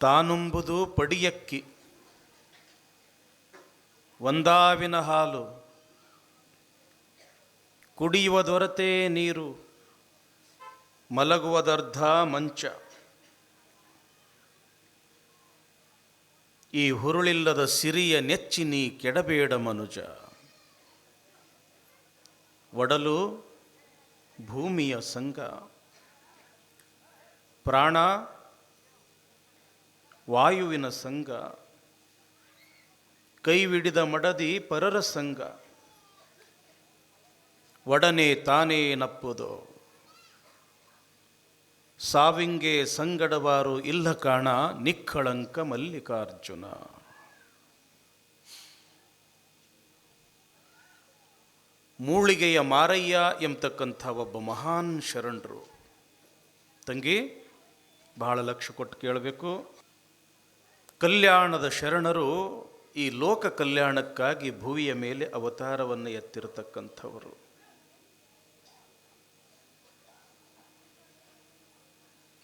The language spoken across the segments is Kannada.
ತಾನುಂಬುದು ಪಡಿಯಕ್ಕಿ ಒಂದಾವಿನ ಹಾಲು, ಕುಡಿಯುವ ದೊರತೆ ನೀರು, ಮಲಗುವುದರ್ಧ ಮಂಚ. ಈ ಹುರುಳಿಲ್ಲದ ಸಿರಿಯ ನೆಚ್ಚಿನಿ ಕೆಡಬೇಡ ಮನುಜ. ಒಡಲು ಭೂಮಿಯ ಸಂಗ, ಪ್ರಾಣ ವಾಯುವಿನ ಸಂಗ, ಕೈವಿಡಿದ ಮಡದಿ ಪರರ ಸಂಗ. ಒಡನೆ ತಾನೇ ನಪ್ಪುದು ಸಾವಿಂಗೆ ಸಂಗಡವಾರು ಇಲ್ಲ ಕಾಣ ನಿಕ್ಕಳಂಕ ಮಲ್ಲಿಕಾರ್ಜುನ. ಮೂಳಿಗೆಯ ಮಾರಯ್ಯ ಎಂಬತಕ್ಕಂಥ ಒಬ್ಬ ಮಹಾನ್ ಶರಣರು. ತಂಗಿ, ಬಹಳ ಲಕ್ಷ್ಯ ಕೊಟ್ಟು ಕೇಳಬೇಕು. ಕಲ್ಯಾಣದ ಶರಣರು ಈ ಲೋಕ ಕಲ್ಯಾಣಕ್ಕಾಗಿ ಭುವಿಯ ಮೇಲೆ ಅವತಾರವನ್ನು ಎತ್ತಿರತಕ್ಕಂಥವರು.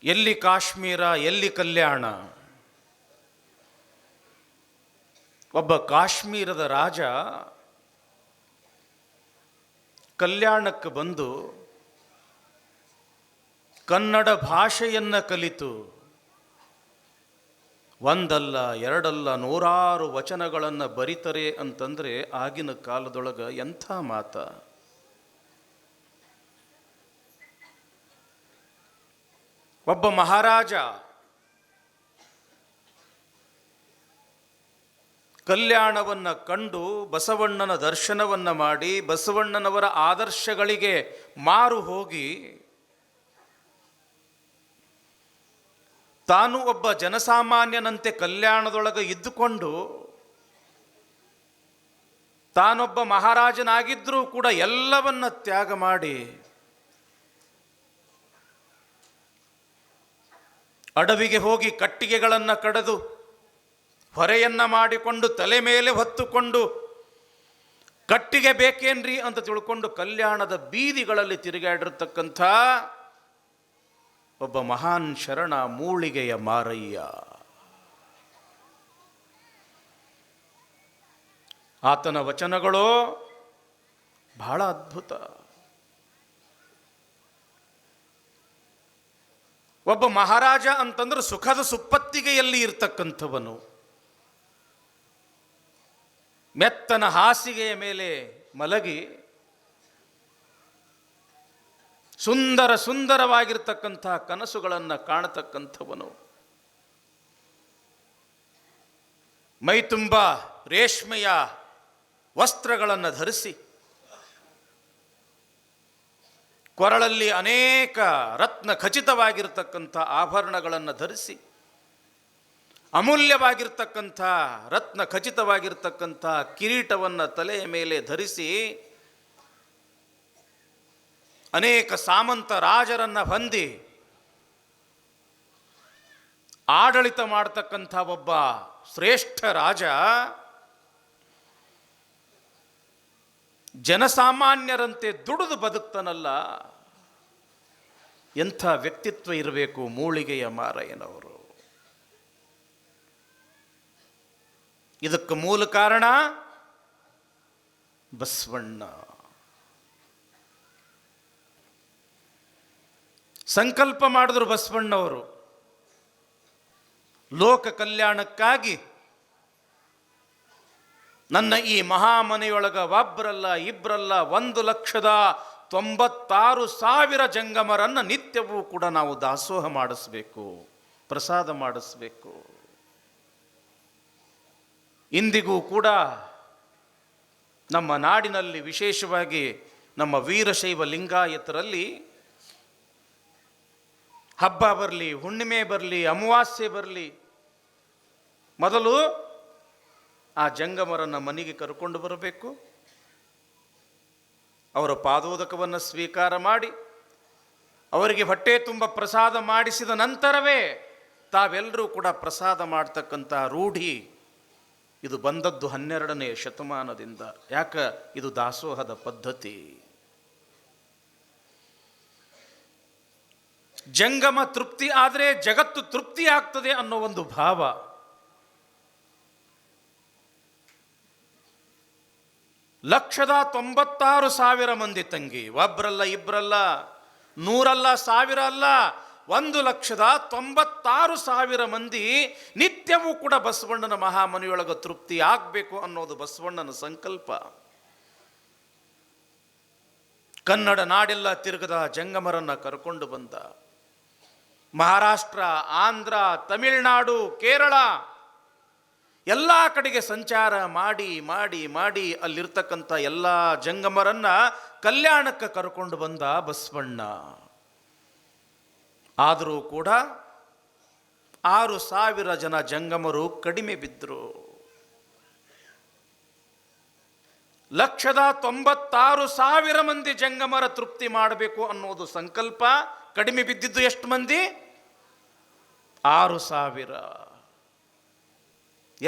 ಎಲ್ಲಿ ಕಾಶ್ಮೀರ, ಎಲ್ಲಿ ಕಲ್ಯಾಣ? ಒಬ್ಬ ಕಾಶ್ಮೀರದ ರಾಜ ಕಲ್ಯಾಣಕ್ಕೆ ಬಂದು ಕನ್ನಡ ಭಾಷೆಯನ್ನು ಕಲಿತು ಒಂದಲ್ಲ ಎರಡಲ್ಲ ನೂರಾರು ವಚನಗಳನ್ನು ಬರಿತಾರೆ ಅಂತಂದರೆ ಆಗಿನ ಕಾಲದೊಳಗೆ ಎಂಥ ಮಾತ. ಒಬ್ಬ ಮಹಾರಾಜ ಕಲ್ಯಾಣವನ್ನು ಕಂಡು ಬಸವಣ್ಣನ ದರ್ಶನವನ್ನು ಮಾಡಿ ಬಸವಣ್ಣನವರ ಆದರ್ಶಗಳಿಗೆ ಮಾರು ಹೋಗಿ ತಾನು ಒಬ್ಬ ಜನಸಾಮಾನ್ಯನಂತೆ ಕಲ್ಯಾಣದೊಳಗೆ ಇದ್ದುಕೊಂಡು ತಾನೊಬ್ಬ ಮಹಾರಾಜನಾಗಿದ್ದರೂ ಕೂಡ ಎಲ್ಲವನ್ನ ತ್ಯಾಗ ಮಾಡಿ ಅಡವಿಗೆ ಹೋಗಿ ಕಟ್ಟಿಗೆಗಳನ್ನು ಕಡಿದು ಹೊರೆಯನ್ನು ಮಾಡಿಕೊಂಡು ತಲೆ ಮೇಲೆ ಹೊತ್ತುಕೊಂಡು ಕಟ್ಟಿಗೆ ಬೇಕೇನ್ರಿ ಅಂತ ತಿಳ್ಕೊಂಡು ಕಲ್ಯಾಣದ ಬೀದಿಗಳಲ್ಲಿ ತಿರುಗಾಡಿರ್ತಕ್ಕಂಥ ಒಬ್ಬ ಮಹಾನ್ ಶರಣ ಮೂಳಿಗೆಯ ಮಾರಯ್ಯ. ಆತನ ವಚನಗಳು ಬಹಳ ಅದ್ಭುತ. ಒಬ್ಬ ಮಹಾರಾಜ ಅಂತಂದ್ರೆ ಸುಖದ ಸುಪ್ಪತ್ತಿಗೆಯಲ್ಲಿ ಇರ್ತಕ್ಕಂಥವನು. ಮೆತ್ತನ ಹಾಸಿಗೆಯ ಮೇಲೆ ಮಲಗಿ ಸುಂದರ ಸುಂದರವಾಗಿರ್ತಕ್ಕಂಥ ಕನಸುಗಳನ್ನು ಕಾಣತಕ್ಕಂಥವನು. ಮೈತುಂಬ ರೇಷ್ಮೆಯ ವಸ್ತ್ರಗಳನ್ನು ಧರಿಸಿ ಕೊರಳಲ್ಲಿ ಅನೇಕ ರತ್ನ ಖಚಿತವಾಗಿರ್ತಕ್ಕಂಥ ಆಭರಣಗಳನ್ನು ಧರಿಸಿ ಅಮೂಲ್ಯವಾಗಿರ್ತಕ್ಕಂಥ ರತ್ನ ಖಚಿತವಾಗಿರ್ತಕ್ಕಂಥ ಕಿರೀಟವನ್ನು ತಲೆಯ ಮೇಲೆ ಧರಿಸಿ ಅನೇಕ ಸಾಮಂತ ರಾಜರನ್ನು ಹೊಂದಿ ಆಡಳಿತ ಮಾಡತಕ್ಕಂಥ ಒಬ್ಬ ಶ್ರೇಷ್ಠ ರಾಜ ಜನಸಾಮಾನ್ಯರಂತೆ ದುಡಿದು ಬದುಕ್ತಾನಲ್ಲ, ಎಂಥ ವ್ಯಕ್ತಿತ್ವ ಇರಬೇಕು ಮೂಳಿಗೆಯ ಮಾರಯ್ಯನವರು. ಇದಕ್ಕೆ ಮೂಲ ಕಾರಣ ಬಸವಣ್ಣ. ಸಂಕಲ್ಪ ಮಾಡಿದ್ರು ಬಸವಣ್ಣವರು, ಲೋಕ ಕಲ್ಯಾಣಕ್ಕಾಗಿ ನನ್ನ ಈ ಮಹಾಮನೆಯೊಳಗ ಒಬ್ಬರಲ್ಲ ಇಬ್ಬರಲ್ಲ 1,96,000 ಜಂಗಮರನ್ನು ನಿತ್ಯವೂ ಕೂಡ ನಾವು ದಾಸೋಹ ಮಾಡಿಸ್ಬೇಕು, ಪ್ರಸಾದ ಮಾಡಿಸ್ಬೇಕು. ಇಂದಿಗೂ ಕೂಡ ನಮ್ಮ ನಾಡಿನಲ್ಲಿ ವಿಶೇಷವಾಗಿ ನಮ್ಮ ವೀರಶೈವ ಲಿಂಗಾಯತರಲ್ಲಿ ಹಬ್ಬ ಬರಲಿ, ಹುಣ್ಣಿಮೆ ಬರಲಿ, ಅಮಾವಾಸ್ಯೆ ಬರಲಿ, ಮೊದಲು ಆ ಜಂಗಮರನ್ನು ಮನೆಗೆ ಕರ್ಕೊಂಡು ಬರಬೇಕು. ಅವರ ಪಾದೋದಕವನ್ನು ಸ್ವೀಕಾರ ಮಾಡಿ ಅವರಿಗೆ ಹೊಟ್ಟೆ ತುಂಬ ಪ್ರಸಾದ ಮಾಡಿಸಿದ ನಂತರವೇ ತಾವೆಲ್ಲರೂ ಕೂಡ ಪ್ರಸಾದ ಮಾಡ್ತಕ್ಕಂಥ ರೂಢಿ ಇದು ಬಂದದ್ದು 12ನೇ ಶತಮಾನದಿಂದ. ಯಾಕೆ? ಇದು ದಾಸೋಹದ ಪದ್ಧತಿ. ಜಂಗಮ ತೃಪ್ತಿ ಆದರೆ ಜಗತ್ತು ತೃಪ್ತಿ ಆಗ್ತದೆ ಅನ್ನೋ ಒಂದು ಭಾವ. ಲಕ್ಷದ 96,000 ಮಂದಿ ತಂಗಿ, ಒಬ್ರಲ್ಲ ಇಬ್ರಲ್ಲ, ನೂರಲ್ಲ, ಸಾವಿರ ಅಲ್ಲ, 1,96,000 ಮಂದಿ ನಿತ್ಯವೂ ಕೂಡ ಬಸವಣ್ಣನ ಮಹಾಮನೆಯೊಳಗೆ ತೃಪ್ತಿ ಆಗಬೇಕು ಅನ್ನೋದು ಬಸವಣ್ಣನ ಸಂಕಲ್ಪ. ಕನ್ನಡ ನಾಡೆಲ್ಲ ತಿರುಗದ ಜಂಗಮರನ್ನ ಕರ್ಕೊಂಡು ಬಂದ. ಮಹಾರಾಷ್ಟ್ರ, ಆಂಧ್ರ, ತಮಿಳುನಾಡು, ಕೇರಳ ಎಲ್ಲ ಕಡೆಗೆ ಸಂಚಾರ ಮಾಡಿ ಮಾಡಿ ಮಾಡಿ ಅಲ್ಲಿರ್ತಕ್ಕಂಥ ಎಲ್ಲ ಜಂಗಮರನ್ನ ಕಲ್ಯಾಣಕ್ಕೆ ಕರ್ಕೊಂಡು ಬಂದ ಬಸವಣ್ಣ. ಆದರೂ ಕೂಡ 6,000 ಜನ ಜಂಗಮರು ಕಡಿಮೆ ಬಿದ್ದರು. 1,96,000 ಮಂದಿ ಜಂಗಮರ ತೃಪ್ತಿ ಮಾಡಬೇಕು ಅನ್ನೋದು ಸಂಕಲ್ಪ. ಕಡಿಮೆ ಬಿದ್ದಿದ್ದು ಎಷ್ಟು ಮಂದಿ? 6,000.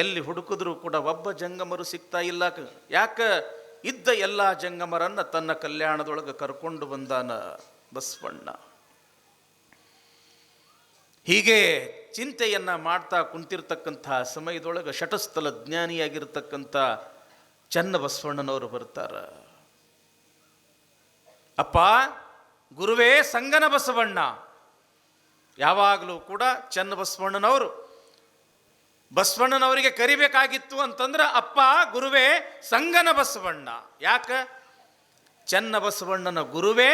ಎಲ್ಲಿ ಹುಡುಕಿದ್ರು ಕೂಡ ಒಬ್ಬ ಜಂಗಮರು ಸಿಗ್ತಾ ಇಲ್ಲ. ಯಾಕೆ? ಇದ್ದ ಎಲ್ಲ ಜಂಗಮರನ್ನ ತನ್ನ ಕಲ್ಯಾಣದೊಳಗೆ ಕರ್ಕೊಂಡು ಬಂದಾನ ಬಸವಣ್ಣ. ಹೀಗೆ ಚಿಂತೆಯನ್ನ ಮಾಡ್ತಾ ಕುಂತಿರ್ತಕ್ಕಂಥ ಸಮಯದೊಳಗೆ ಶಟಸ್ಥಲ ಜ್ಞಾನಿಯಾಗಿರ್ತಕ್ಕಂಥ ಚನ್ನಬಸವಣ್ಣನವರು ಬರ್ತಾರ. ಅಪ್ಪ ಗುರುವೇ ಸಂಗನ ಬಸವಣ್ಣ. ಯಾವಾಗಲೂ ಕೂಡ ಚನ್ನಬಸವಣ್ಣನವರು ಬಸವಣ್ಣನವರಿಗೆ ಕರಿಬೇಕಾಗಿತ್ತು ಅಂತಂದ್ರೆ ಅಪ್ಪ ಗುರುವೇ ಸಂಗನ ಬಸವಣ್ಣ. ಯಾಕ? ಚನ್ನಬಸವಣ್ಣನ ಗುರುವೇ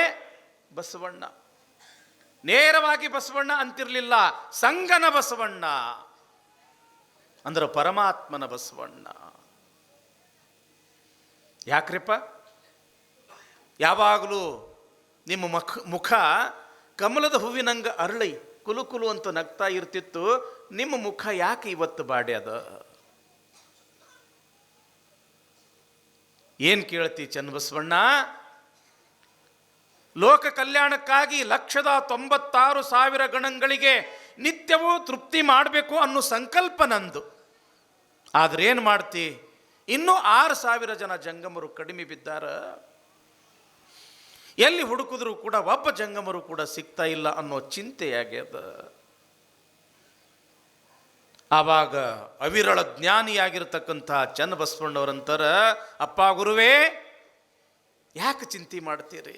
ಬಸವಣ್ಣ. ನೇರವಾಗಿ ಬಸವಣ್ಣ ಅಂತಿರಲಿಲ್ಲ, ಸಂಗನ ಬಸವಣ್ಣ ಅಂದ್ರೆ ಪರಮಾತ್ಮನ ಬಸವಣ್ಣ. ಯಾಕ್ರಿಪ್ಪ? ಯಾವಾಗಲೂ ನಿಮ್ಮ ಮುಖ ಕಮಲದ ಹೂವಿನಂಗ ಅರಳಿ ಕುಲು ಕುಲು ಅಂತ ನಗ್ತಾ ಇರ್ತಿತ್ತು. ನಿಮ್ಮ ಮುಖ ಯಾಕೆ ಇವತ್ತು ಬಾಡ್ಯದ? ಏನ್ ಕೇಳ್ತಿ ಚನ್ನಬಸವಣ್ಣ? ಲೋಕ ಕಲ್ಯಾಣಕ್ಕಾಗಿ 1,96,000 ಗಣಗಳಿಗೆ ನಿತ್ಯವೂ ತೃಪ್ತಿ ಮಾಡಬೇಕು ಅನ್ನೋ ಸಂಕಲ್ಪ ನಂದು. ಆದ್ರೆ ಏನು ಮಾಡ್ತಿ? ಇನ್ನೂ 6,000 ಜನ ಜಂಗಮರು ಕಡಿಮೆ ಬಿದ್ದಾರ. ಎಲ್ಲಿ ಹುಡುಕಿದ್ರು ಕೂಡ ಒಬ್ಬ ಜಂಗಮರು ಕೂಡ ಸಿಗ್ತಾ ಇಲ್ಲ ಅನ್ನೋ ಚಿಂತೆಯಾಗ್ಯದ. ಆವಾಗ ಅವಿರಳ ಜ್ಞಾನಿಯಾಗಿರ್ತಕ್ಕಂಥ ಚನ್ನಬಸವಣ್ಣವರಂತರ, ಅಪ್ಪ ಗುರುವೇ ಯಾಕೆ ಚಿಂತೆ ಮಾಡ್ತೀರಿ?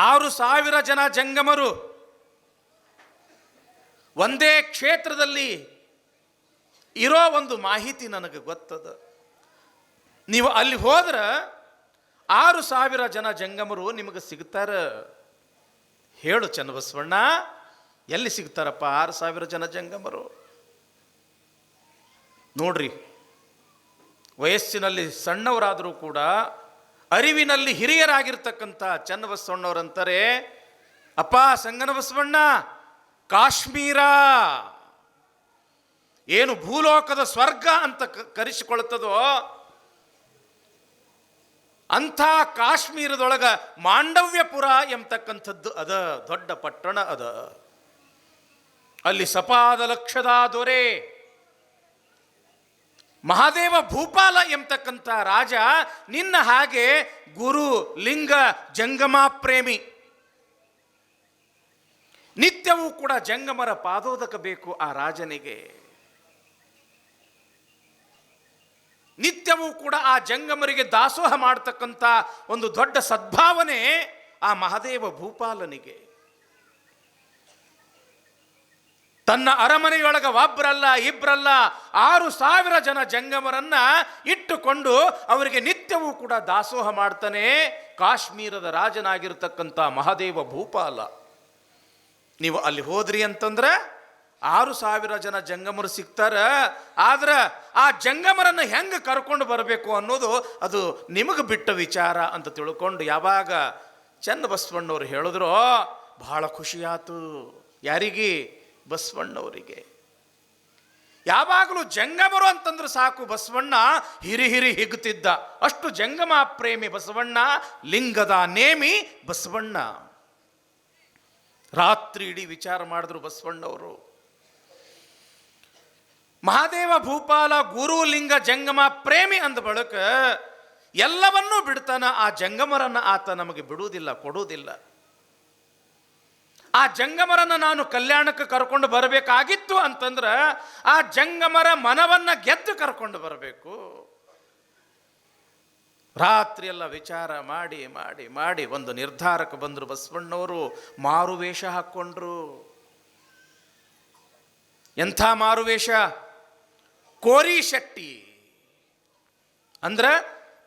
6,000 ಜನ ಜಂಗಮರು ಒಂದೇ ಕ್ಷೇತ್ರದಲ್ಲಿ ಇರೋ ಒಂದು ಮಾಹಿತಿ ನನಗೆ ಗೊತ್ತದ. ನೀವು ಅಲ್ಲಿ ಹೋದ್ರೆ 6,000 ಜನ ಜಂಗಮರು ನಿಮಗೆ ಸಿಗ್ತಾರ. ಹೇಳು ಚನ್ನಬಸವಣ್ಣ, ಎಲ್ಲಿ ಸಿಗ್ತಾರಪ್ಪ 6,000 ಜನ ಜಂಗಮರು? ನೋಡ್ರಿ, ವಯಸ್ಸಿನಲ್ಲಿ ಸಣ್ಣವರಾದರೂ ಕೂಡ ಅರಿವಿನಲ್ಲಿ ಹಿರಿಯರಾಗಿರ್ತಕ್ಕಂಥ ಚನ್ನಬಸವಣ್ಣವರಂತಾರೆ, ಅಪ್ಪ ಸಂಗನ ಬಸವಣ್ಣ, ಕಾಶ್ಮೀರ ಏನು ಭೂಲೋಕದ ಸ್ವರ್ಗ ಅಂತ ಕರೆಸಿಕೊಳ್ತದೋ ಅಂಥ ಕಾಶ್ಮೀರದೊಳಗ ಮಾಂಡವ್ಯಪುರ ಎಂಬತಕ್ಕಂಥದ್ದು ಅದ, ದೊಡ್ಡ ಪಟ್ಟಣ ಅದ. ಅಲ್ಲಿ ಸಪಾದ ಲಕ್ಷದ ದೊರೆ ಮಹಾದೇವ ಭೂಪಾಲ ಎಂಬತಕ್ಕಂಥ ರಾಜ ನಿನ್ನ ಹಾಗೆ ಗುರು ಲಿಂಗ ಜಂಗಮ ಪ್ರೇಮಿ. ನಿತ್ಯವೂ ಕೂಡ ಜಂಗಮರ ಪಾದೋದಕ ಬೇಕು ಆ ರಾಜನಿಗೆ. ನಿತ್ಯವೂ ಕೂಡ ಆ ಜಂಗಮರಿಗೆ ದಾಸೋಹ ಮಾಡತಕ್ಕಂಥ ಒಂದು ದೊಡ್ಡ ಸದ್ಭಾವನೆ ಆ ಮಹಾದೇವ ಭೂಪಾಲನಿಗೆ. ತನ್ನ ಅರಮನೆಯೊಳಗ ಒಬ್ಬರಲ್ಲ ಇಬ್ಬರಲ್ಲ 6,000 ಜನ ಜಂಗಮರನ್ನ ಇಟ್ಟುಕೊಂಡು ಅವರಿಗೆ ನಿತ್ಯವೂ ಕೂಡ ದಾಸೋಹ ಮಾಡ್ತಾನೆ ಕಾಶ್ಮೀರದ ರಾಜನಾಗಿರ್ತಕ್ಕಂಥ ಮಹಾದೇವ ಭೂಪಾಲ. ನೀವು ಅಲ್ಲಿ ಹೋದ್ರಿ ಅಂತಂದ್ರೆ 6,000 ಜನ ಜಂಗಮರು ಸಿಗ್ತಾರ. ಆದ್ರೆ ಆ ಜಂಗಮರನ್ನು ಹೆಂಗೆ ಕರ್ಕೊಂಡು ಬರಬೇಕು ಅನ್ನೋದು ಅದು ನಿಮಗೆ ಬಿಟ್ಟ ವಿಚಾರ ಅಂತ ತಿಳ್ಕೊಂಡು ಯಾವಾಗ ಚನ್ನಬಸವಣ್ಣವ್ರು ಹೇಳಿದ್ರು ಬಹಳ ಖುಷಿಯಾತು. ಯಾರಿಗೆ? ಬಸವಣ್ಣವರಿಗೆ. ಯಾವಾಗಲೂ ಜಂಗಮರು ಅಂತಂದ್ರೆ ಸಾಕು ಬಸವಣ್ಣ ಹಿರಿ ಹಿರಿ ಹಿಗ್ತಿದ್ದ. ಅಷ್ಟು ಜಂಗಮ ಪ್ರೇಮಿ ಬಸವಣ್ಣ, ಲಿಂಗದ ನೇಮಿ ಬಸವಣ್ಣ. ರಾತ್ರಿ ಇಡೀ ವಿಚಾರ ಮಾಡಿದ್ರು ಬಸವಣ್ಣವರು. ಮಹಾದೇವ ಭೂಪಾಲ ಗುರು ಲಿಂಗ ಜಂಗಮ ಪ್ರೇಮಿ ಅಂದ ಬಳಿಕ ಎಲ್ಲವನ್ನೂ ಬಿಡ್ತಾನ. ಆ ಜಂಗಮರನ್ನ ಆತ ನಮಗೆ ಬಿಡುವುದಿಲ್ಲ, ಕೊಡುವುದಿಲ್ಲ. ಆ ಜಂಗಮರನ್ನು ನಾನು ಕಲ್ಯಾಣಕ್ಕೆ ಕರ್ಕೊಂಡು ಬರಬೇಕಾಗಿತ್ತು ಅಂತಂದ್ರೆ ಆ ಜಂಗಮರ ಮನವನ್ನು ಗೆದ್ದು ಕರ್ಕೊಂಡು ಬರಬೇಕು. ರಾತ್ರಿ ಎಲ್ಲ ವಿಚಾರ ಮಾಡಿ ಮಾಡಿ ಮಾಡಿ ಒಂದು ನಿರ್ಧಾರಕ್ಕೆ ಬಂದರು ಬಸವಣ್ಣವರು. ಮಾರುವೇಷ ಹಾಕ್ಕೊಂಡ್ರು. ಎಂಥ ಮಾರುವೇಷ? ಕೋರಿ ಶೆಟ್ಟಿ ಅಂದ್ರೆ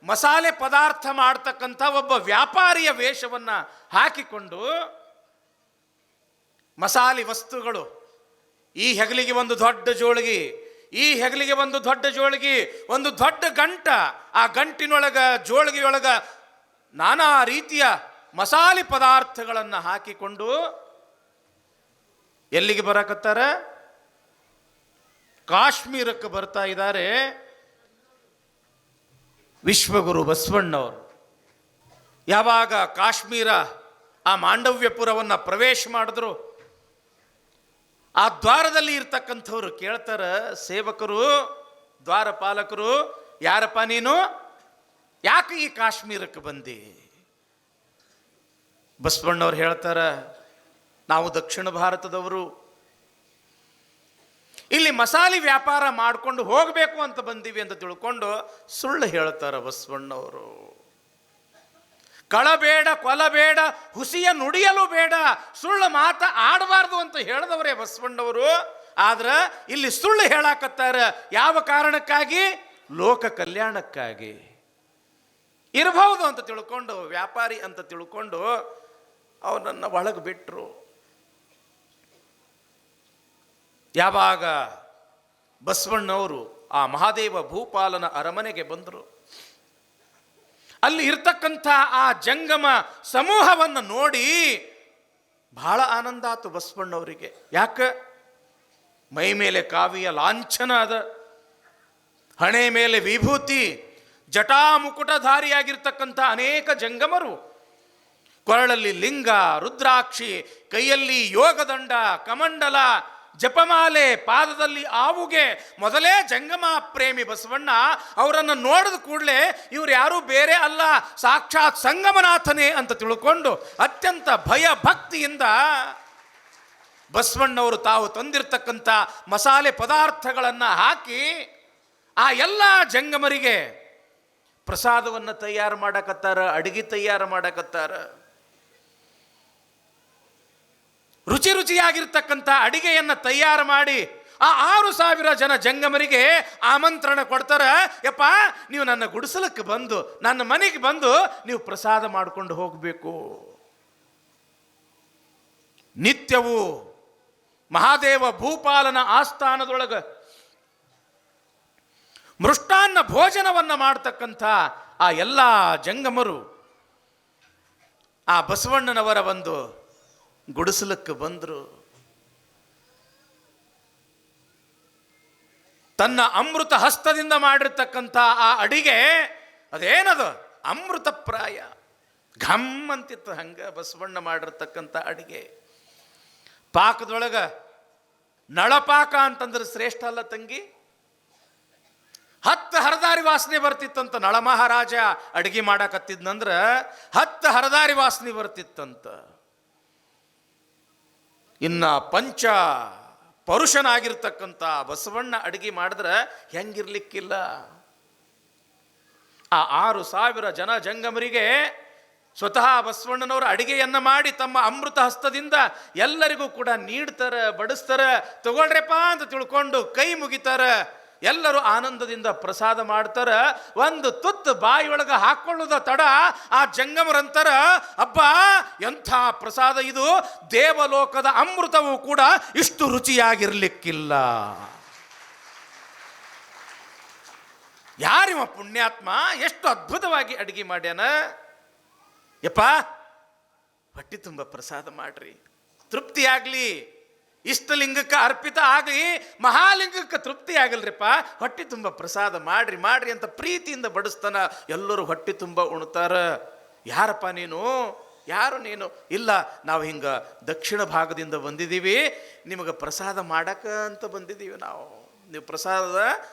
ಮಸಾಲೆ ಪದಾರ್ಥ ಮಾಡ್ತಕ್ಕಂಥ ಒಬ್ಬ ವ್ಯಾಪಾರಿಯ ವೇಷವನ್ನ ಹಾಕಿಕೊಂಡು ಮಸಾಲೆ ವಸ್ತುಗಳು, ಈ ಹೆಗಲಿಗೆ ಒಂದು ದೊಡ್ಡ ಜೋಳಿಗೆ, ಈ ಹೆಗಲಿಗೆ ಒಂದು ದೊಡ್ಡ ಜೋಳಿಗೆ, ಒಂದು ದೊಡ್ಡ ಗಂಟ, ಆ ಗಂಟಿನೊಳಗ ಜೋಳಿಗೆಯೊಳಗ ನಾನಾ ರೀತಿಯ ಮಸಾಲೆ ಪದಾರ್ಥಗಳನ್ನು ಹಾಕಿಕೊಂಡು ಎಲ್ಲಿಗೆ ಬರಕತ್ತಾರ? ಕಾಶ್ಮೀರಕ್ಕೆ ಬರ್ತಾ ಇದ್ದಾರೆ ವಿಶ್ವಗುರು ಬಸವಣ್ಣವರು. ಯಾವಾಗ ಕಾಶ್ಮೀರ ಆ ಮಾಂಡವ್ಯಪುರವನ್ನು ಪ್ರವೇಶ ಮಾಡಿದ್ರು, ಆ ದ್ವಾರದಲ್ಲಿ ಇರ್ತಕ್ಕಂಥವ್ರು ಕೇಳ್ತಾರ, ಸೇವಕರು, ದ್ವಾರಪಾಲಕರು, ಯಾರಪ್ಪ ನೀನು, ಯಾಕೆ ಈ ಕಾಶ್ಮೀರಕ್ಕೆ ಬಂದಿ? ಬಸವಣ್ಣವ್ರು ಹೇಳ್ತಾರ, ನಾವು ದಕ್ಷಿಣ ಭಾರತದವರು, ಇಲ್ಲಿ ಮಸಾಲೆ ವ್ಯಾಪಾರ ಮಾಡಿಕೊಂಡು ಹೋಗಬೇಕು ಅಂತ ಬಂದೀವಿ ಅಂತ ತಿಳ್ಕೊಂಡು ಸುಳ್ಳು ಹೇಳ್ತಾರ ಬಸವಣ್ಣವರು. ಕಳಬೇಡ, ಕೊಲಬೇಡ, ಹುಸಿಯ ನುಡಿಯಲು ಬೇಡ, ಸುಳ್ಳು ಮಾತ ಆಡಬಾರ್ದು ಅಂತ ಹೇಳಿದವರೇ ಬಸವಣ್ಣವರು. ಆದ್ರೆ ಇಲ್ಲಿ ಸುಳ್ಳು ಹೇಳಾಕತ್ತಾರ. ಯಾವ ಕಾರಣಕ್ಕಾಗಿ? ಲೋಕ ಕಲ್ಯಾಣಕ್ಕಾಗಿ ಇರಬಹುದು ಅಂತ ತಿಳ್ಕೊಂಡು, ವ್ಯಾಪಾರಿ ಅಂತ ತಿಳ್ಕೊಂಡು ಅವನನ್ನು ಒಳಗೆ ಬಿಟ್ಟರು. ಯಾವಾಗ ಬಸವಣ್ಣವರು ಆ ಮಹಾದೇವ ಭೂಪಾಲನ ಅರಮನೆಗೆ ಬಂದರು, ಅಲ್ಲಿ ಇರ್ತಕ್ಕಂಥ ಆ ಜಂಗಮ ಸಮೂಹವನ್ನು ನೋಡಿ ಬಹಳ ಆನಂದ ಆತು ಬಸವಣ್ಣವರಿಗೆ. ಯಾಕೆ? ಮೈ ಮೇಲೆ ಕಾವಿಯ ಲಾಂಛನ ಅದ, ಹಣೆ ಮೇಲೆ ವಿಭೂತಿ, ಜಟಾ ಮುಕುಟಧಾರಿಯಾಗಿರ್ತಕ್ಕಂಥ ಅನೇಕ ಜಂಗಮರು, ಕೊರಳಲ್ಲಿ ಲಿಂಗ, ರುದ್ರಾಕ್ಷಿ, ಕೈಯಲ್ಲಿ ಯೋಗದಂಡ, ಕಮಂಡಲ, ಜಪಮಾಲೆ, ಪಾದದಲ್ಲಿ ಆವುಗೆ. ಮೊದಲೇ ಜಂಗಮ ಪ್ರೇಮಿ ಬಸವಣ್ಣ ಅವರನ್ನು ನೋಡಿದ ಕೂಡಲೇ ಇವರು ಯಾರೂ ಬೇರೆ ಅಲ್ಲ, ಸಾಕ್ಷಾತ್ ಸಂಗಮನಾಥನೇ ಅಂತ ತಿಳ್ಕೊಂಡು ಅತ್ಯಂತ ಭಯ ಭಕ್ತಿಯಿಂದ ಬಸವಣ್ಣವರು ತಾವು ತಂದಿರತಕ್ಕಂಥ ಮಸಾಲೆ ಪದಾರ್ಥಗಳನ್ನು ಹಾಕಿ ಆ ಎಲ್ಲ ಜಂಗಮರಿಗೆ ಪ್ರಸಾದವನ್ನು ತಯಾರು ಮಾಡಕತ್ತಾರ, ಅಡಿಗೆ ತಯಾರು ಮಾಡಕತ್ತಾರ. ರುಚಿ ರುಚಿಯಾಗಿರ್ತಕ್ಕಂಥ ಅಡಿಗೆಯನ್ನು ತಯಾರು ಮಾಡಿ ಆ 6,000 ಜನ ಜಂಗಮರಿಗೆ ಆಮಂತ್ರಣ ಕೊಡ್ತಾರ. ಯಪ್ಪ, ನೀವು ನನ್ನ ಗುಡಿಸಲಕ್ಕೆ ಬಂದು, ನನ್ನ ಮನೆಗೆ ಬಂದು ನೀವು ಪ್ರಸಾದ ಮಾಡಿಕೊಂಡು ಹೋಗಬೇಕು. ನಿತ್ಯವೂ ಮಹಾದೇವ ಭೂಪಾಲನ ಆಸ್ಥಾನದೊಳಗೆ ಮೃಷ್ಟಾನ್ನ ಭೋಜನವನ್ನು ಮಾಡ್ತಕ್ಕಂಥ ಆ ಎಲ್ಲ ಜಂಗಮರು ಆ ಬಸವಣ್ಣನವರ ಒಂದು ಗುಡಿಸಲಕ್ಕೆ ಬಂದರು. ತನ್ನ ಅಮೃತ ಹಸ್ತದಿಂದ ಮಾಡಿರ್ತಕ್ಕಂಥ ಆ ಅಡಿಗೆ ಅದೇನದು ಅಮೃತ ಪ್ರಾಯ, ಘಮ್ ಅಂತಿತ್ತು. ಹಂಗ ಬಸವಣ್ಣ ಮಾಡಿರ್ತಕ್ಕಂಥ ಅಡಿಗೆ. ಪಾಕದೊಳಗ ನಳಪಾಕ ಅಂತಂದ್ರೆ ಶ್ರೇಷ್ಠ ಅಲ್ಲ ತಂಗಿ? 10 ಹರದಾರಿ ವಾಸನೆ ಬರ್ತಿತ್ತಂತ. ನಳಮಹಾರಾಜ ಅಡಿಗೆ ಮಾಡಕತ್ತಿದ್ನಂದ್ರ 10 ಹರದಾರಿ ವಾಸನೆ ಬರ್ತಿತ್ತಂತ. ಇನ್ನ ಪಂಚ ಪರುಷನಾಗಿರ್ತಕ್ಕಂಥ ಬಸವಣ್ಣ ಅಡಿಗೆ ಮಾಡಿದ್ರೆ ಹೆಂಗಿರ್ಲಿಕ್ಕಿಲ್ಲ. ಆ 6,000 ಜನ ಜಂಗಮರಿಗೆ ಸ್ವತಃ ಬಸವಣ್ಣನವರು ಅಡಿಗೆಯನ್ನ ಮಾಡಿ ತಮ್ಮ ಅಮೃತ ಹಸ್ತದಿಂದ ಎಲ್ಲರಿಗೂ ಕೂಡ ನೀಡ್ತಾರೆ, ಬಡಿಸ್ತಾರೆ. ತಗೊಳ್ರಪ್ಪ ಅಂತ ತಿಳ್ಕೊಂಡು ಕೈ ಮುಗಿತಾರೆ. ಎಲ್ಲರೂ ಆನಂದದಿಂದ ಪ್ರಸಾದ ಮಾಡ್ತಾರ. ಒಂದು ತುತ್ತು ಬಾಯಿಯೊಳಗ ಹಾಕೊಳ್ಳುದ ತಡ ಆ ಜಂಗಮರಂತರ, ಅಬ್ಬ ಎಂಥ ಪ್ರಸಾದ ಇದು, ದೇವಲೋಕದ ಅಮೃತವೂ ಕೂಡ ಇಷ್ಟು ರುಚಿಯಾಗಿರ್ಲಿಕ್ಕಿಲ್ಲ. ಯಾರಿವ ಪುಣ್ಯಾತ್ಮ, ಎಷ್ಟು ಅದ್ಭುತವಾಗಿ ಅಡಿಗೆ ಮಾಡ್ಯಾನ. ಯಪ್ಪ, ಹೊಟ್ಟೆ ತುಂಬ ಪ್ರಸಾದ ಮಾಡ್ರಿ, ತೃಪ್ತಿ ಆಗ್ಲಿ, ಇಷ್ಟಲಿಂಗಕ್ಕೆ ಅರ್ಪಿತ ಆಗಲಿ, ಮಹಾಲಿಂಗಕ್ಕೆ ತೃಪ್ತಿ ಆಗಲ್ರಿಪ್ಪ, ಹೊಟ್ಟೆ ತುಂಬ ಪ್ರಸಾದ ಮಾಡ್ರಿ ಮಾಡ್ರಿ ಅಂತ ಪ್ರೀತಿಯಿಂದ ಬಡಿಸ್ತಾನ. ಎಲ್ಲರೂ ಹೊಟ್ಟೆ ತುಂಬ ಉಣ್ತಾರ. ಯಾರಪ್ಪ ನೀನು, ಯಾರು ನೀನು? ಇಲ್ಲ, ನಾವು ಹಿಂಗೆ ದಕ್ಷಿಣ ಭಾಗದಿಂದ ಬಂದಿದ್ದೀವಿ, ನಿಮಗೆ ಪ್ರಸಾದ ಮಾಡಕ ಅಂತ ಬಂದಿದ್ದೀವಿ ನಾವು, ನೀವು ಪ್ರಸಾದ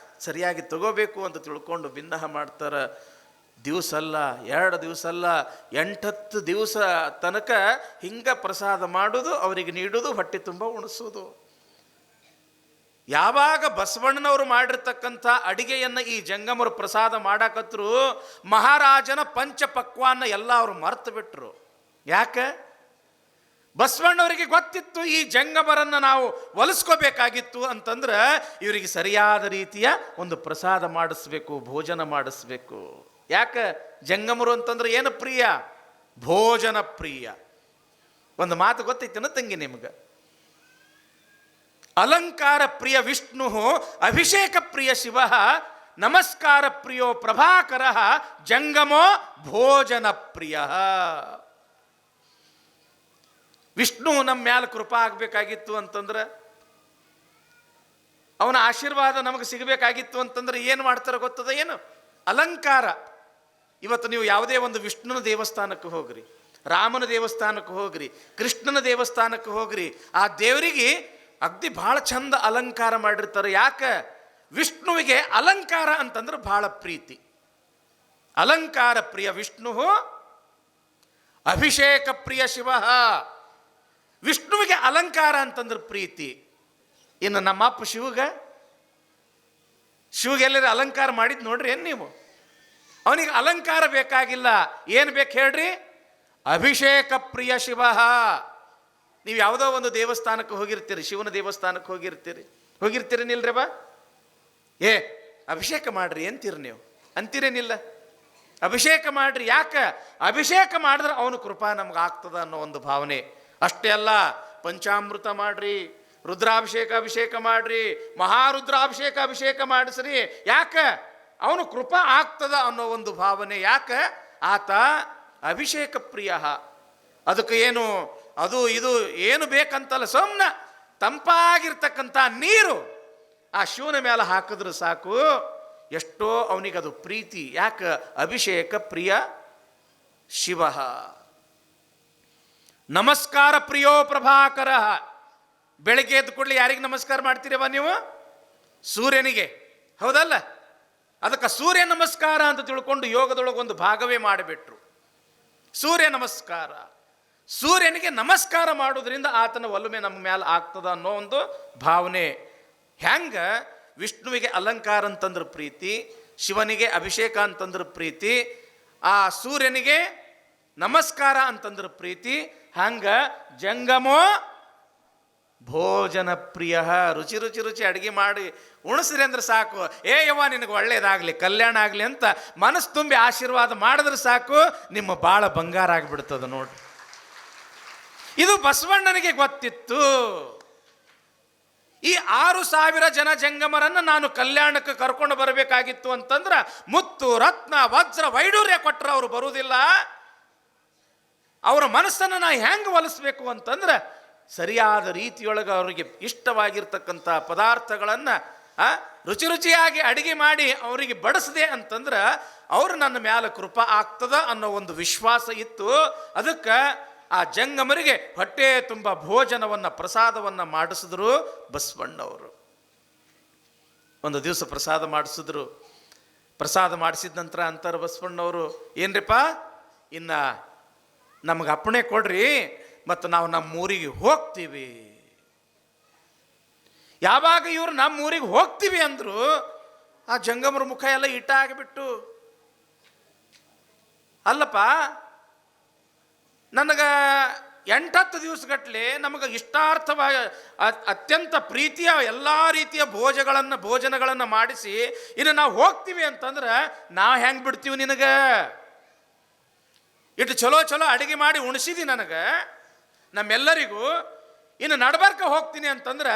ಸರಿಯಾಗಿ ತಗೋಬೇಕು ಅಂತ ತಿಳ್ಕೊಂಡು ಬಿನ್ನಹ ಮಾಡ್ತಾರೆ. ದಿವಸ ಅಲ್ಲ, 2 ದಿವಸ ಅಲ್ಲ, 8-10 ದಿವಸ ತನಕ ಹಿಂಗೆ ಪ್ರಸಾದ ಮಾಡೋದು, ಅವರಿಗೆ ನೀಡೋದು, ಹೊಟ್ಟೆ ತುಂಬ ಉಣಿಸೋದು. ಯಾವಾಗ ಬಸವಣ್ಣನವರು ಮಾಡಿರ್ತಕ್ಕಂಥ ಅಡಿಗೆಯನ್ನು ಈ ಜಂಗಮರು ಪ್ರಸಾದ ಮಾಡಾಕತ್ರು, ಮಹಾರಾಜನ ಪಂಚಪಕ್ವಾನ್ನ ಎಲ್ಲ ಅವರು ಮರ್ತು ಬಿಟ್ರು. ಯಾಕೆ? ಬಸವಣ್ಣವರಿಗೆ ಗೊತ್ತಿತ್ತು ಈ ಜಂಗಮರನ್ನು ನಾವು ಒಲಿಸ್ಕೋಬೇಕಾಗಿತ್ತು ಅಂತಂದ್ರೆ ಇವರಿಗೆ ಸರಿಯಾದ ರೀತಿಯ ಒಂದು ಪ್ರಸಾದ ಮಾಡಿಸ್ಬೇಕು, ಭೋಜನ ಮಾಡಿಸ್ಬೇಕು. ಯಾಕೆ? ಜಂಗಮರು ಅಂತಂದ್ರೆ ಏನು ಪ್ರಿಯ? ಭೋಜನ ಪ್ರಿಯ. ಒಂದು ಮಾತು ಗೊತ್ತೈತೇನ ತಂಗಿ ನಿಮ್ಗೆ? ಅಲಂಕಾರ ಪ್ರಿಯ ವಿಷ್ಣು, ಅಭಿಷೇಕ ಪ್ರಿಯ ಶಿವ, ನಮಸ್ಕಾರ ಪ್ರಿಯೋ ಪ್ರಭಾಕರ, ಜಂಗಮೋ ಭೋಜನ ಪ್ರಿಯ. ವಿಷ್ಣು ನಮ್ಮ ಮ್ಯಾಲ ಕೃಪಾ ಆಗಬೇಕಾಗಿತ್ತು ಅಂತಂದ್ರೆ, ಅವನ ಆಶೀರ್ವಾದ ನಮಗೆ ಸಿಗಬೇಕಾಗಿತ್ತು ಅಂತಂದ್ರೆ ಏನು ಮಾಡ್ತಾರೆ ಗೊತ್ತದ? ಏನು? ಅಲಂಕಾರ. ಇವತ್ತು ನೀವು ಯಾವುದೇ ಒಂದು ವಿಷ್ಣುನ ದೇವಸ್ಥಾನಕ್ಕೆ ಹೋಗ್ರಿ, ರಾಮನ ದೇವಸ್ಥಾನಕ್ಕೆ ಹೋಗ್ರಿ, ಕೃಷ್ಣನ ದೇವಸ್ಥಾನಕ್ಕೆ ಹೋಗ್ರಿ, ಆ ದೇವರಿಗೆ ಅಗ್ದಿ ಭಾಳ ಚಂದ ಅಲಂಕಾರ ಮಾಡಿರ್ತಾರೆ. ಯಾಕೆ? ವಿಷ್ಣುವಿಗೆ ಅಲಂಕಾರ ಅಂತಂದ್ರೆ ಭಾಳ ಪ್ರೀತಿ. ಅಲಂಕಾರ ಪ್ರಿಯ ವಿಷ್ಣು, ಅಭಿಷೇಕ ಪ್ರಿಯ ಶಿವ. ವಿಷ್ಣುವಿಗೆ ಅಲಂಕಾರ ಅಂತಂದ್ರೆ ಪ್ರೀತಿ. ಇನ್ನು ನಮ್ಮಪ್ಪ ಶಿವಗೆಲ್ಲರೂ ಅಲಂಕಾರ ಮಾಡಿದ್ ನೋಡ್ರಿ ಏನು ನೀವು? ಅವನಿಗೆ ಅಲಂಕಾರ ಬೇಕಾಗಿಲ್ಲ. ಏನು ಬೇಕು ಹೇಳ್ರಿ? ಅಭಿಷೇಕ ಪ್ರಿಯ ಶಿವ. ನೀವು ಯಾವುದೋ ಒಂದು ದೇವಸ್ಥಾನಕ್ಕೆ ಹೋಗಿರ್ತೀರಿ, ಶಿವನ ದೇವಸ್ಥಾನಕ್ಕೆ ಹೋಗಿರ್ತೀರೇನಿಲ್ರಿ ಬಾ? ಅಭಿಷೇಕ ಮಾಡ್ರಿ ಅಂತೀರಿ ನೀವು, ಅಂತೀರೇನಿಲ್ಲ? ಅಭಿಷೇಕ ಮಾಡ್ರಿ. ಯಾಕೆ? ಅಭಿಷೇಕ ಮಾಡಿದ್ರೆ ಅವನು ಕೃಪಾ ನಮ್ಗೆ ಆಗ್ತದ ಅನ್ನೋ ಒಂದು ಭಾವನೆ. ಅಷ್ಟೇ ಅಲ್ಲ, ಪಂಚಾಮೃತ ಮಾಡ್ರಿ, ಅಭಿಷೇಕ ಮಾಡ್ರಿ, ಅಭಿಷೇಕ ಮಾಡಿಸ್ರಿ. ಯಾಕೆ? ಅವನು ಕೃಪಾ ಆಗ್ತದ ಅನ್ನೋ ಒಂದು ಭಾವನೆ. ಯಾಕೆ? ಆತ ಅಭಿಷೇಕ ಪ್ರಿಯ. ಅದಕ್ಕೆ ಏನು ಅದು ಇದು ಏನು ಬೇಕಂತಲ್ಲ, ಸುಮ್ಮನೆ ತಂಪಾಗಿರ್ತಕ್ಕಂಥ ನೀರು ಆ ಶಿವನ ಮೇಲೆ ಹಾಕಿದ್ರೆ ಸಾಕು, ಎಷ್ಟೋ ಅವನಿಗದು ಪ್ರೀತಿ. ಯಾಕೆ? ಅಭಿಷೇಕ ಪ್ರಿಯ ಶಿವ. ನಮಸ್ಕಾರ ಪ್ರಿಯೋ ಪ್ರಭಾಕರ. ಬೆಳಗ್ಗೆ ಎದ್ದು ಕೂಡಲೇ ಯಾರಿಗೆ ನಮಸ್ಕಾರ ಮಾಡ್ತೀರವ ನೀವು? ಸೂರ್ಯನಿಗೆ, ಹೌದಲ್ಲ? ಅದಕ್ಕೆ ಸೂರ್ಯ ನಮಸ್ಕಾರ ಅಂತ ತಿಳ್ಕೊಂಡು ಯೋಗದೊಳಗೆ ಒಂದು ಭಾಗವೇ ಮಾಡಿಬಿಟ್ರು. ಸೂರ್ಯ ನಮಸ್ಕಾರ. ಸೂರ್ಯನಿಗೆ ನಮಸ್ಕಾರ ಮಾಡೋದ್ರಿಂದ ಆತನ ಒಲುಮೆ ನಮ್ಮ ಮೇಲೆ ಆಗ್ತದ ಅನ್ನೋ ಒಂದು ಭಾವನೆ. ಹೆಂಗ? ವಿಷ್ಣುವಿಗೆ ಅಲಂಕಾರ ಅಂತಂದ್ರೆ ಪ್ರೀತಿ, ಶಿವನಿಗೆ ಅಭಿಷೇಕ ಅಂತಂದ್ರೆ ಪ್ರೀತಿ, ಆ ಸೂರ್ಯನಿಗೆ ನಮಸ್ಕಾರ ಅಂತಂದ್ರೆ ಪ್ರೀತಿ. ಹಂಗ ಜಂಗಮೋ ಭೋಜನ ಪ್ರಿಯ. ರುಚಿ ರುಚಿ ರುಚಿ ಅಡುಗೆ ಮಾಡಿ ಉಣಿಸ್ರಿ ಅಂದ್ರೆ ಸಾಕು. ಯವ್ವ ನಿನಗೆ ಒಳ್ಳೇದಾಗಲಿ, ಕಲ್ಯಾಣ ಆಗಲಿ ಅಂತ ಮನಸ್ಸು ತುಂಬಿ ಆಶೀರ್ವಾದ ಮಾಡಿದ್ರೆ ಸಾಕು, ನಿಮ್ಮ ಬಾಳ ಬಂಗಾರ ಆಗಿಬಿಡ್ತದ ನೋಡಿ. ಇದು ಬಸವಣ್ಣನಿಗೆ ಗೊತ್ತಿತ್ತು. ಈ 6,000 ಜನ ಜಂಗಮರನ್ನು ನಾನು ಕಲ್ಯಾಣಕ್ಕೆ ಕರ್ಕೊಂಡು ಬರಬೇಕಾಗಿತ್ತು ಅಂತಂದ್ರೆ ಮುತ್ತು ರತ್ನ ವಜ್ರ ವೈಡೂರ್ಯ ಕೊಟ್ಟರೆ ಅವರು ಬರುವುದಿಲ್ಲ. ಅವರ ಮನಸ್ಸನ್ನು ನಾ ಹೆಂಗೆ ಒಲಿಸ್ಬೇಕು ಅಂತಂದ್ರೆ ಸರಿಯಾದ ರೀತಿಯೊಳಗೆ ಅವರಿಗೆ ಇಷ್ಟವಾಗಿರ್ತಕ್ಕಂಥ ಪದಾರ್ಥಗಳನ್ನು ರುಚಿ ರುಚಿಯಾಗಿ ಅಡಿಗೆ ಮಾಡಿ ಅವರಿಗೆ ಬಡಿಸಿದೆ ಅಂತಂದ್ರೆ ಅವರು ನನ್ನ ಮ್ಯಾಲ ಕೃಪಾ ಆಗ್ತದ ಅನ್ನೋ ಒಂದು ವಿಶ್ವಾಸ ಇತ್ತು. ಅದಕ್ಕೆ ಆ ಜಂಗಮರಿಗೆ ಹೊಟ್ಟೆ ತುಂಬ ಭೋಜನವನ್ನು ಪ್ರಸಾದವನ್ನು ಮಾಡಿಸಿದ್ರು ಬಸವಣ್ಣವರು. ಒಂದು ದಿವಸ ಪ್ರಸಾದ ಮಾಡಿಸಿದ್ರು. ಪ್ರಸಾದ ಮಾಡಿಸಿದ ನಂತರ ಅಂತಾರೆ ಬಸವಣ್ಣವರು, ಏನ್ರಿಪ್ಪ ಇನ್ನು ನಮಗೆ ಅಪ್ಪಣೆ ಕೊಡ್ರಿ, ಮತ್ತು ನಾವು ನಮ್ಮೂರಿಗೆ ಹೋಗ್ತೀವಿ. ಯಾವಾಗ ಇವರು ನಮ್ಮೂರಿಗೆ ಹೋಗ್ತೀವಿ ಅಂದರು, ಆ ಜಂಗಮರ ಮುಖ ಎಲ್ಲ ಇಟ್ಟಾಗಿಬಿಟ್ಟು, ಅಲ್ಲಪ್ಪ ನನಗೆ 8-10 ದಿವಸಗಟ್ಟಲೆ ನಮಗೆ ಇಷ್ಟಾರ್ಥವಾಗಿ ಅತ್ಯಂತ ಪ್ರೀತಿಯ ಎಲ್ಲ ರೀತಿಯ ಭೋಜನಗಳನ್ನು ಮಾಡಿಸಿ ಇನ್ನು ನಾವು ಹೋಗ್ತೀವಿ ಅಂತಂದ್ರೆ ನಾವು ಹೆಂಗೆ ಬಿಡ್ತೀವಿ ನಿನಗೆ? ಇಟ್ಟು ಚಲೋ ಅಡುಗೆ ಮಾಡಿ ಉಣಿಸಿದಿ ನನಗೆ, ನಮ್ಮೆಲ್ಲರಿಗೂ. ಇನ್ನು ನಡ್ಬರ್ಕ ಹೋಗ್ತೀನಿ ಅಂತಂದ್ರೆ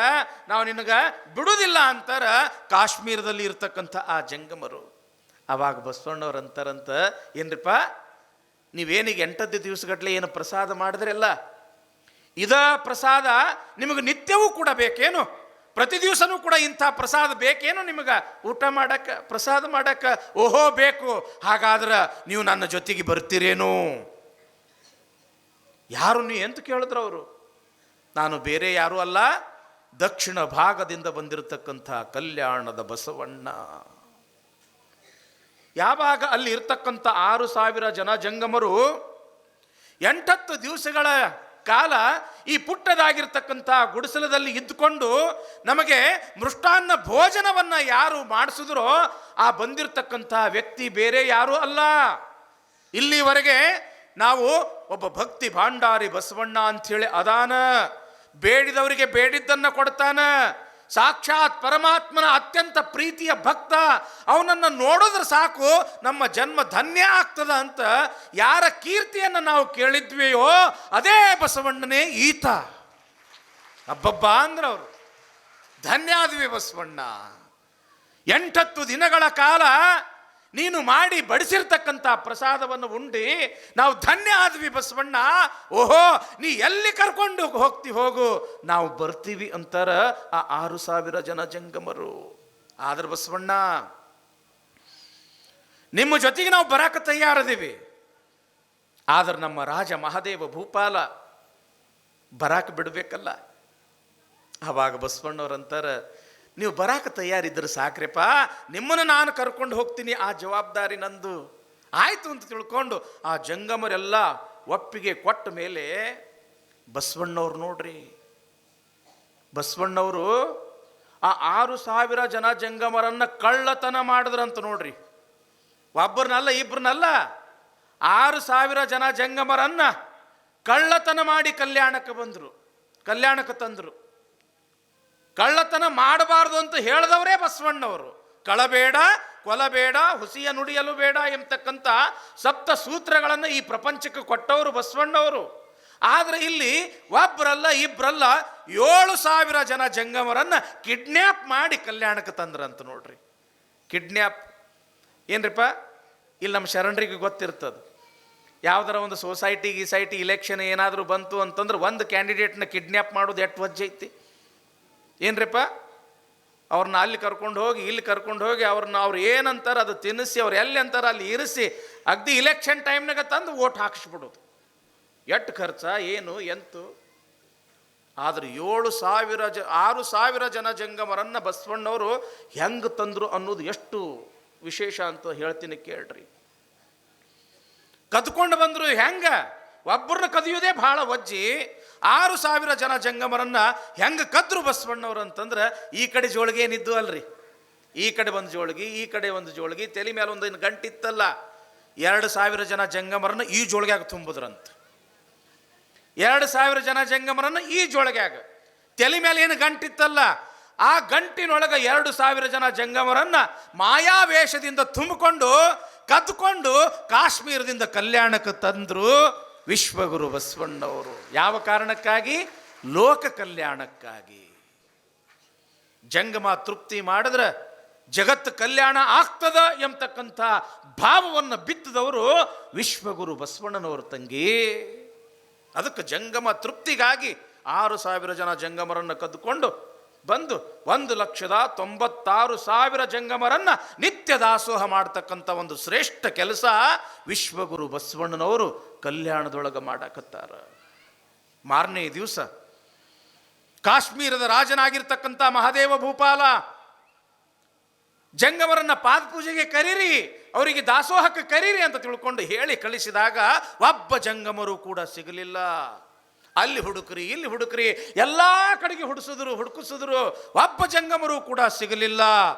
ನಾವು ನಿನಗೆ ಬಿಡುವುದಿಲ್ಲ ಅಂತಾರೆ ಕಾಶ್ಮೀರದಲ್ಲಿ ಇರ್ತಕ್ಕಂಥ ಆ ಜಂಗಮರು. ಆವಾಗ ಬಸವಣ್ಣವ್ರು ಅಂತಾರಂತ, ಏನ್ರಿಪ್ಪ ನೀವೇನಿಗೆ 8 ದಿವಸಗಟ್ಟಲೆ ಏನು ಪ್ರಸಾದ ಮಾಡಿದ್ರಲ್ಲ, ಇದ ಪ್ರಸಾದ ನಿಮಗೆ ನಿತ್ಯವೂ ಕೂಡ ಬೇಕೇನು? ಪ್ರತಿ ದಿವಸನೂ ಕೂಡ ಇಂಥ ಪ್ರಸಾದ ಬೇಕೇನು ನಿಮಗೆ ಊಟ ಮಾಡಕ್ಕೆ, ಪ್ರಸಾದ ಮಾಡಕ್ಕೆ? ಓಹೋ ಬೇಕು. ಹಾಗಾದ್ರೆ ನೀವು ನನ್ನ ಜೊತೆಗೆ ಬರ್ತೀರೇನು? ಯಾರು ನೀ ಅಂತ ಕೇಳಿದ್ರು ಅವರು. ನಾನು ಬೇರೆ ಯಾರೂ ಅಲ್ಲ, ದಕ್ಷಿಣ ಭಾಗದಿಂದ ಬಂದಿರತಕ್ಕಂಥ ಕಲ್ಯಾಣದ ಬಸವಣ್ಣ. ಯಾವಾಗ ಅಲ್ಲಿ ಇರ್ತಕ್ಕಂಥ 6,000 ಜನ ಜಂಗಮರು 8 ದಿವಸಗಳ ಕಾಲ ಈ ಪುಟ್ಟದಾಗಿರ್ತಕ್ಕಂಥ ಗುಡಿಸಲದಲ್ಲಿ ಇದ್ದುಕೊಂಡು ನಮಗೆ ಮೃಷ್ಟಾನ್ನ ಭೋಜನವನ್ನು ಯಾರು ಮಾಡಿಸಿದ್ರೋ ಆ ಬಂದಿರತಕ್ಕಂಥ ವ್ಯಕ್ತಿ ಬೇರೆ ಯಾರೂ ಅಲ್ಲ. ಇಲ್ಲಿವರೆಗೆ ನಾವು ಒಬ್ಬ ಭಕ್ತಿ ಭಾಂಡಾರಿ ಬಸವಣ್ಣ ಅಂಥೇಳಿ ಅದಾನ, ಬೇಡಿದವರಿಗೆ ಬೇಡಿದ್ದನ್ನು ಕೊಡ್ತಾನ, ಸಾಕ್ಷಾತ್ ಪರಮಾತ್ಮನ ಅತ್ಯಂತ ಪ್ರೀತಿಯ ಭಕ್ತ, ಅವನನ್ನು ನೋಡಿದ್ರೆ ಸಾಕು ನಮ್ಮ ಜನ್ಮ ಧನ್ಯ ಆಗ್ತದ ಅಂತ ಯಾರ ಕೀರ್ತಿಯನ್ನು ನಾವು ಕೇಳಿದ್ವಿಯೋ ಅದೇ ಬಸವಣ್ಣನೇ ಈತ. ಅಬ್ಬಬ್ಬ ಅಂದ್ರೆ ಅವರು ಧನ್ಯ ಆದ್ವಿ ಬಸವಣ್ಣ. 8 ದಿನಗಳ ಕಾಲ ನೀನು ಮಾಡಿ ಬಡಿಸಿರ್ತಕ್ಕಂಥ ಪ್ರಸಾದವನ್ನು ಉಂಡು ನಾವು ಧನ್ಯ ಆದ್ವಿ ಬಸವಣ್ಣ. ಓಹೋ, ನೀ ಎಲ್ಲಿ ಕರ್ಕೊಂಡು ಹೋಗ್ತಿ ಹೋಗು, ನಾವು ಬರ್ತೀವಿ ಅಂತಾರ ಆ 6,000 ಜನ ಜಂಗಮರು. ಆದ್ರೆ ಬಸವಣ್ಣ, ನಿಮ್ಮ ಜೊತೆಗೆ ನಾವು ಬರಾಕ ತಯಾರದೀವಿ, ಆದ್ರೆ ನಮ್ಮ ರಾಜ ಮಹಾದೇವ ಭೂಪಾಲ ಬರಾಕ ಬಿಡ್ಬೇಕಲ್ಲ. ಆವಾಗ ಬಸವಣ್ಣವ್ರಂತಾರ, ನೀವು ಬರಾಕ ತಯಾರಿದ್ರೆ ಸಾಕ್ರಪ್ಪ, ನಿಮ್ಮನ್ನು ನಾನು ಕರ್ಕೊಂಡು ಹೋಗ್ತೀನಿ, ಆ ಜವಾಬ್ದಾರಿ ನಂದು. ಆಯ್ತು ಅಂತ ತಿಳ್ಕೊಂಡು ಆ ಜಂಗಮರೆಲ್ಲ ಒಪ್ಪಿಗೆ ಕೊಟ್ಟ ಮೇಲೆ ಬಸವಣ್ಣವ್ರು ನೋಡ್ರಿ, ಬಸವಣ್ಣವರು ಆ 6,000 ಜನ ಜಂಗಮರನ್ನ ಕಳ್ಳತನ ಮಾಡಿದ್ರಂತ ನೋಡ್ರಿ. ಒಬ್ಬರನ್ನಲ್ಲ ಇಬ್ಬರನ್ನಲ್ಲ, 6,000 ಜನ ಜಂಗಮರನ್ನ ಕಳ್ಳತನ ಮಾಡಿ ಕಲ್ಯಾಣಕ್ಕೆ ಬಂದರು, ಕಲ್ಯಾಣಕ್ಕೆ ತಂದರು. ಕಳ್ಳತನ ಮಾಡಬಾರ್ದು ಅಂತ ಹೇಳಿದವರೇ ಬಸವಣ್ಣವರು. ಕಳಬೇಡ, ಕೊಲಬೇಡ, ಹುಸಿಯ ನುಡಿಯಲು ಬೇಡ ಎಂಬತಕ್ಕಂಥ 7 ಸೂತ್ರಗಳನ್ನು ಈ ಪ್ರಪಂಚಕ್ಕೆ ಕೊಟ್ಟವರು ಬಸವಣ್ಣವರು. ಆದರೆ ಇಲ್ಲಿ ಒಬ್ಬರಲ್ಲ ಇಬ್ಬರಲ್ಲ 7,000 ಜನ ಜಂಗಮರನ್ನ ಕಿಡ್ನ್ಯಾಪ್ ಮಾಡಿ ಕಲ್ಯಾಣಕ್ಕೆ ತಂದ್ರಂತ ನೋಡ್ರಿ. ಕಿಡ್ನ್ಯಾಪ್ ಏನ್ರಿಪ್ಪ, ಇಲ್ಲಿ ನಮ್ಮ ಶರಣರಿಗೆ ಗೊತ್ತಿರ್ತದೆ. ಯಾವ್ದಾರ ಒಂದು ಸೊಸೈಟಿ ಇಲೆಕ್ಷನ್ ಏನಾದರೂ ಬಂತು ಅಂತಂದ್ರೆ ಒಂದು ಕ್ಯಾಂಡಿಡೇಟ್ನ ಕಿಡ್ನ್ಯಾಪ್ ಮಾಡೋದು ಎಷ್ಟು ವಜ್ಜೆ ಐತಿ ಏನ್ರಿಪ್ಪ. ಅವ್ರನ್ನ ಅಲ್ಲಿ ಕರ್ಕೊಂಡು ಹೋಗಿ ಇಲ್ಲಿ ಕರ್ಕೊಂಡು ಹೋಗಿ ಅವ್ರು ಏನಂತಾರೆ ಅದು ತಿನ್ನಿಸಿ, ಅವ್ರು ಎಲ್ಲಿ ಅಂತಾರೆ ಅಲ್ಲಿ ಇರಿಸಿ ಅಗ್ದಿ ಇಲೆಕ್ಷನ್ ಟೈಮ್ನಾಗ ತಂದು ಓಟ್ ಹಾಕಿಸ್ಬಿಡೋದು. ಎಷ್ಟು ಖರ್ಚ ಏನು ಎಂತು. ಆದ್ರೆ 6,000 ಜನ ಜಂಗಮರನ್ನ ಬಸವಣ್ಣವರು ಹೆಂಗೆ ತಂದರು ಅನ್ನೋದು ಎಷ್ಟು ವಿಶೇಷ ಅಂತ ಹೇಳ್ತೀನಿ ಕೇಳ್ರಿ. ಕದ್ಕೊಂಡು ಬಂದರು ಹೆಂಗ, ಒಬ್ಬರನ್ನ ಕದಿಯೋದೇ ಬಹಳ ವಜ್ಜಿ. 6,000 ಜನ ಜಂಗಮರನ್ನ ಹೆಂಗೆ ಕದ್ರು ಬಸವಣ್ಣವ್ರು ಅಂತಂದ್ರೆ, ಈ ಕಡೆ ಜೋಳಿಗೆ ಏನಿದ್ದು ಅಲ್ರಿ, ಈ ಕಡೆ ಒಂದು ಜೋಳಿಗೆ ಈ ಕಡೆ ಒಂದು ಜೋಳಿಗೆ, ತಲೆ ಮೇಲೆ ಒಂದು ಗಂಟಿತ್ತಲ್ಲ, 2,000 ಜನ ಜಂಗಮರನ್ನ ಈ ಜೋಳಿಗ್ಯಾಗ ತುಂಬಿದ್ರಂತ. 2,000 ಜನ ಜಂಗಮರನ್ನ ಈ ಜೋಳಿಗ್ಯಾಗ, ತಲೆ ಮೇಲೆ ಏನು ಗಂಟಿತ್ತಲ್ಲ ಆ ಗಂಟಿನೊಳಗೆ 2,000 ಜನ ಜಂಗಮರನ್ನ ಮಾಯಾವೇಷದಿಂದ ತುಂಬಿಕೊಂಡು ಕದ್ಕೊಂಡು ಕಾಶ್ಮೀರದಿಂದ ಕಲ್ಯಾಣಕ್ಕೆ ತಂದ್ರು ವಿಶ್ವಗುರು ಬಸವಣ್ಣವರು. ಯಾವ ಕಾರಣಕ್ಕಾಗಿ? ಲೋಕ ಕಲ್ಯಾಣಕ್ಕಾಗಿ. ಜಂಗಮ ತೃಪ್ತಿ ಮಾಡಿದ್ರೆ ಜಗತ್ತು ಕಲ್ಯಾಣ ಆಗ್ತದ ಎಂಬತಕ್ಕಂಥ ಭಾವವನ್ನು ಬಿತ್ತಿದವರು ವಿಶ್ವಗುರು ಬಸವಣ್ಣನವರು ತಂಗಿ. ಅದಕ್ಕೆ ಜಂಗಮ ತೃಪ್ತಿಗಾಗಿ 6,000 ಜನ ಜಂಗಮರನ್ನು ಕದ್ದುಕೊಂಡು ಬಂದು 1,96,000 ಜಂಗಮರನ್ನ ನಿತ್ಯ ದಾಸೋಹ ಮಾಡ್ತಕ್ಕಂಥ ಒಂದು ಶ್ರೇಷ್ಠ ಕೆಲಸ ವಿಶ್ವಗುರು ಬಸವಣ್ಣನವರು ಕಲ್ಯಾಣದೊಳಗೆ ಮಾಡಕತ್ತಾರ. ಮಾರನೇ ದಿವಸ ಕಾಶ್ಮೀರದ ರಾಜನಾಗಿರ್ತಕ್ಕಂಥ ಮಹಾದೇವ ಭೂಪಾಲ ಜಂಗಮರನ್ನ ಪಾದಪೂಜೆಗೆ ಕರೀರಿ, ಅವರಿಗೆ ದಾಸೋಹಕ್ಕೆ ಕರೀರಿ ಅಂತ ತಿಳ್ಕೊಂಡು ಹೇಳಿ ಕಳಿಸಿದಾಗ ಒಬ್ಬ ಜಂಗಮರು ಕೂಡ ಸಿಗಲಿಲ್ಲ. ಅಲ್ಲಿ ಹುಡುಕ್ರಿ ಇಲ್ಲಿ ಹುಡುಕ್ರಿ ಎಲ್ಲ ಕಡೆಗೆ ಹುಡುಕಿಸಿದ್ರು, ಒಬ್ಬ ಜಂಗಮರು ಕೂಡ ಸಿಗಲಿಲ್ಲ.